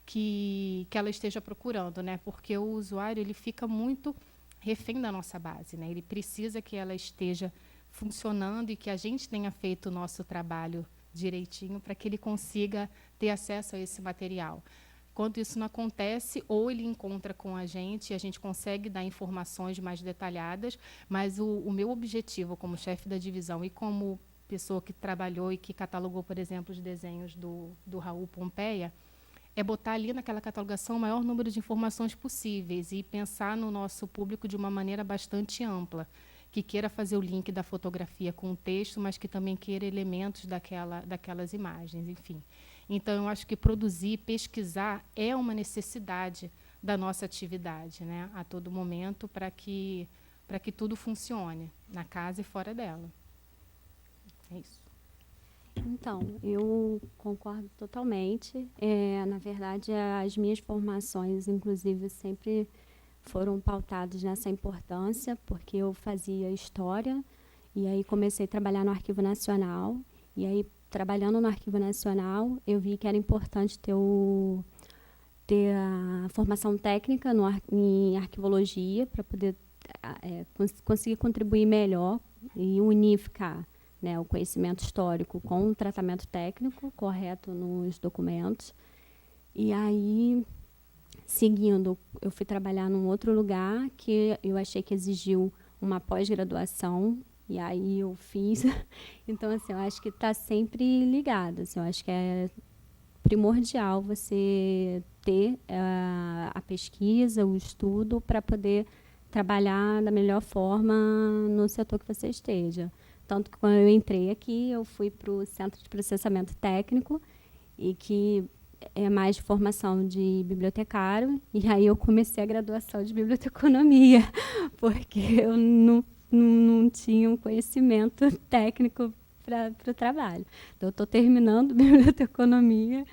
que ela esteja procurando, né? Porque o usuário ele fica muito refém da nossa base, né? Ele precisa que ela esteja funcionando e que a gente tenha feito o nosso trabalho direitinho para que ele consiga ter acesso a esse material. Quando isso não acontece, ou ele encontra com a gente e a gente consegue dar informações mais detalhadas, mas o meu objetivo como chefe da divisão e como pessoa que trabalhou e que catalogou, por exemplo, os desenhos do Raul Pompeia, é botar ali naquela catalogação o maior número de informações possíveis e pensar no nosso público de uma maneira bastante ampla, que queira fazer o link da fotografia com o texto, mas que também queira elementos daquelas imagens, enfim. Então, eu acho que produzir, pesquisar é uma necessidade da nossa atividade, né, a todo momento, para que tudo funcione, na casa e fora dela. É isso. Então, eu concordo totalmente. Na verdade, as minhas formações, inclusive, sempre foram pautadas nessa importância, porque eu fazia história, e aí comecei a trabalhar no Arquivo Nacional, e aí, trabalhando no Arquivo Nacional, eu vi que era importante ter a formação técnica em arquivologia, para poder conseguir contribuir melhor e unificar, né, o conhecimento histórico com o tratamento técnico correto nos documentos. E aí, seguindo, eu fui trabalhar num outro lugar que eu achei que exigiu uma pós-graduação, e aí eu fiz. Então, assim, eu acho que está sempre ligado. Assim, eu acho que é primordial você ter a pesquisa, o estudo, para poder trabalhar da melhor forma no setor que você esteja. Tanto que, quando eu entrei aqui, eu fui para o Centro de Processamento Técnico, e que é mais de formação de bibliotecário, e aí eu comecei a graduação de biblioteconomia, porque eu não tinha um conhecimento técnico para o trabalho. Então, eu estou terminando biblioteconomia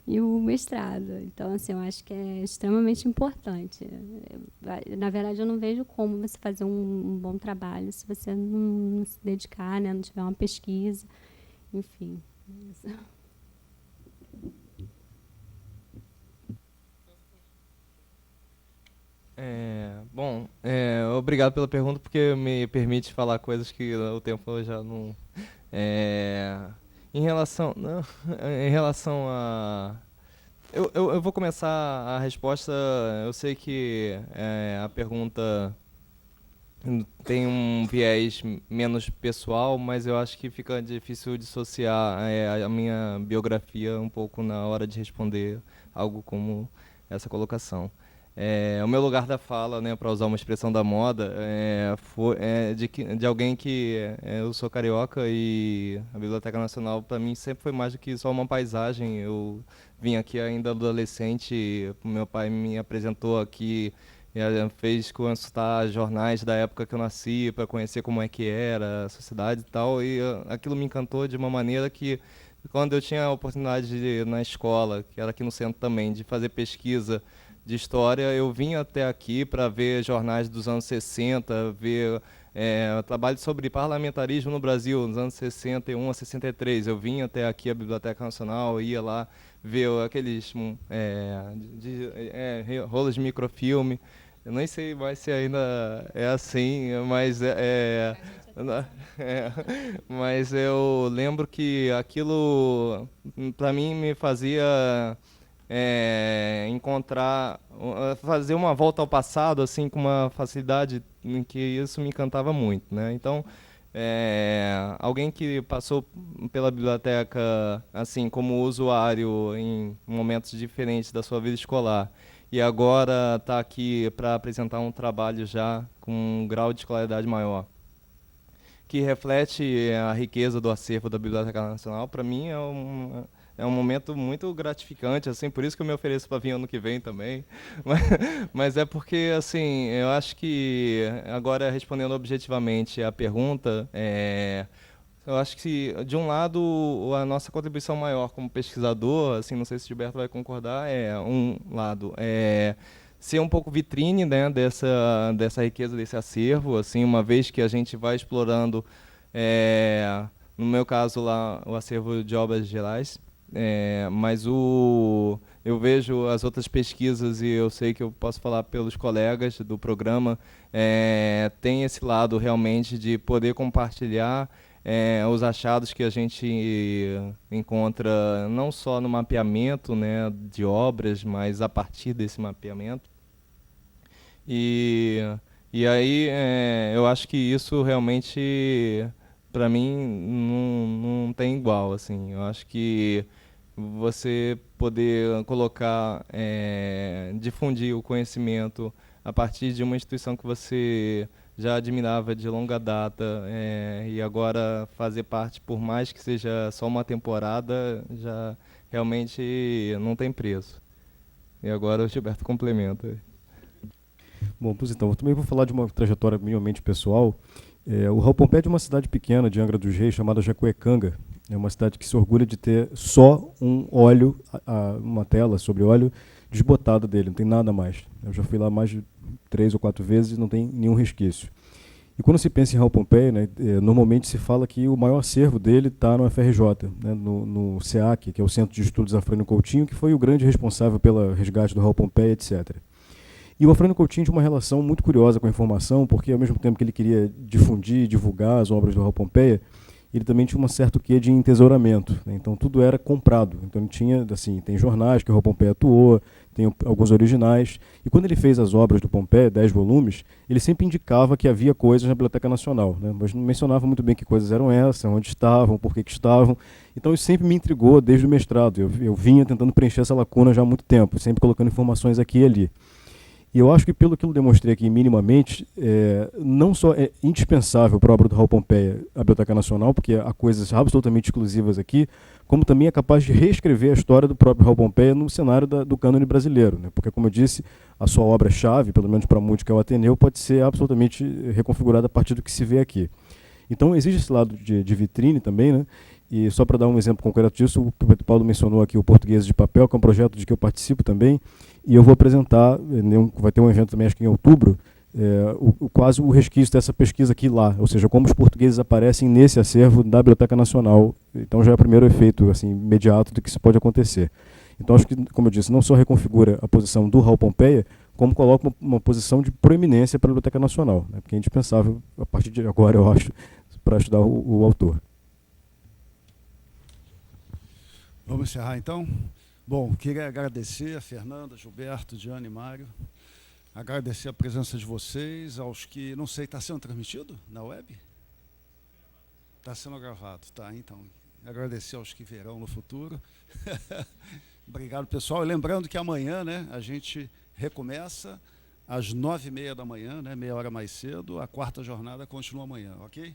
e o mestrado. Então, assim, eu acho que é extremamente importante. Na verdade, eu não vejo como você fazer um bom trabalho se você não se dedicar, né, não tiver uma pesquisa, enfim. Isso. Bom, obrigado pela pergunta, porque me permite falar coisas que o tempo já não... Em relação a... Eu vou começar a resposta. Eu sei que a pergunta tem um viés menos pessoal, mas eu acho que fica difícil dissociar a minha biografia um pouco na hora de responder algo como essa colocação. O meu lugar da fala, né, para usar uma expressão da moda, de alguém que eu sou carioca, e a Biblioteca Nacional para mim sempre foi mais do que só uma paisagem. Eu vim aqui ainda adolescente, meu pai me apresentou aqui, fez consultar jornais da época que eu nasci para conhecer como é que era a sociedade e tal, e aquilo me encantou de uma maneira que, quando eu tinha a oportunidade de, na escola, que era aqui no centro também, de fazer pesquisa de história, eu vim até aqui para ver jornais dos anos 60, ver trabalho sobre parlamentarismo no Brasil, nos anos 61 a 63. Eu vim até aqui a Biblioteca Nacional, ia lá ver aqueles rolos de microfilme. Eu nem sei mais se ainda é assim, mas mas eu lembro que aquilo, para mim, me fazia fazer uma volta ao passado, assim, com uma facilidade em que isso me encantava muito, né? Então, alguém que passou pela biblioteca assim como usuário em momentos diferentes da sua vida escolar e agora está aqui para apresentar um trabalho já com um grau de escolaridade maior, que reflete a riqueza do acervo da Biblioteca Nacional, para mim é um momento muito gratificante, assim, por isso que eu me ofereço para vir ano que vem também. Mas é porque, assim, eu acho que, agora respondendo objetivamente a pergunta, eu acho que, de um lado, a nossa contribuição maior como pesquisador, assim, não sei se o Gilberto vai concordar, um lado, ser um pouco vitrine, né, dessa riqueza, desse acervo, assim, uma vez que a gente vai explorando, no meu caso lá, o acervo de obras gerais, mas eu vejo as outras pesquisas e eu sei que eu posso falar pelos colegas do programa, tem esse lado realmente de poder compartilhar os achados que a gente encontra não só no mapeamento, né, de obras, mas a partir desse mapeamento. E aí eu acho que isso realmente, para mim, não tem igual, assim. Eu acho que você poder colocar, difundir o conhecimento a partir de uma instituição que você já admirava de longa data, e agora fazer parte, por mais que seja só uma temporada, já realmente não tem preço. E agora o Gilberto complementa. Bom, pois então, eu também vou falar de uma trajetória minimamente pessoal. O Raul Pompeia é de uma cidade pequena de Angra dos Reis, chamada Jacuecanga. É uma cidade que se orgulha de ter só um óleo, uma tela sobre óleo desbotada dele, não tem nada mais. Eu já fui lá mais de 3 ou 4 vezes e não tem nenhum resquício. E quando se pensa em Raul Pompeia, né, normalmente se fala que o maior acervo dele está no FRJ, né, no SEAC, que é o Centro de Estudos Afrânio Coutinho, que foi o grande responsável pelo resgate do Raul Pompeia, etc. E o Afrânio Coutinho tinha uma relação muito curiosa com a informação, porque ao mesmo tempo que ele queria difundir, divulgar as obras do Raul Pompeia, ele também tinha um certo quê de entesouramento, né? Então tudo era comprado. Então ele tinha, assim, tem jornais que o Raul Pompeia atuou, tem alguns originais. E quando ele fez as obras do Pompeia, 10 volumes, ele sempre indicava que havia coisas na Biblioteca Nacional, né? Mas não mencionava muito bem que coisas eram essas, onde estavam, por que estavam. Então isso sempre me intrigou desde o mestrado. Eu vinha tentando preencher essa lacuna já há muito tempo, sempre colocando informações aqui e ali. E eu acho que, pelo que eu demonstrei aqui minimamente, não só é indispensável para a obra do Raul Pompeia a Biblioteca Nacional, porque há coisas absolutamente exclusivas aqui, como também é capaz de reescrever a história do próprio Raul Pompeia no cenário do cânone brasileiro, né? Porque, como eu disse, a sua obra-chave, pelo menos para muitos, que é o Ateneu, pode ser absolutamente reconfigurada a partir do que se vê aqui. Então, existe esse lado de vitrine também, né? E só para dar um exemplo concreto disso, o Pedro Paulo mencionou aqui o Português de Papel, que é um projeto de que eu participo também, e eu vou apresentar, vai ter um evento também, acho que em outubro, quase o resquício dessa pesquisa aqui lá, ou seja, como os portugueses aparecem nesse acervo da Biblioteca Nacional. Então já é o primeiro efeito assim, imediato do que isso pode acontecer. Então acho que, como eu disse, não só reconfigura a posição do Raul Pompeia, como coloca uma posição de proeminência para a Biblioteca Nacional, né, porque é indispensável, a partir de agora, eu acho, para estudar o autor. Vamos encerrar, então? Bom, queria agradecer a Fernanda, Gilberto, Diane e Mário. Agradecer a presença de vocês, aos que... Não sei, está sendo transmitido na web? Está sendo gravado, tá, então. Agradecer aos que verão no futuro. Obrigado, pessoal. E lembrando que amanhã, né, a gente recomeça às 9h30 da manhã, né, meia hora mais cedo. A quarta jornada continua amanhã, ok?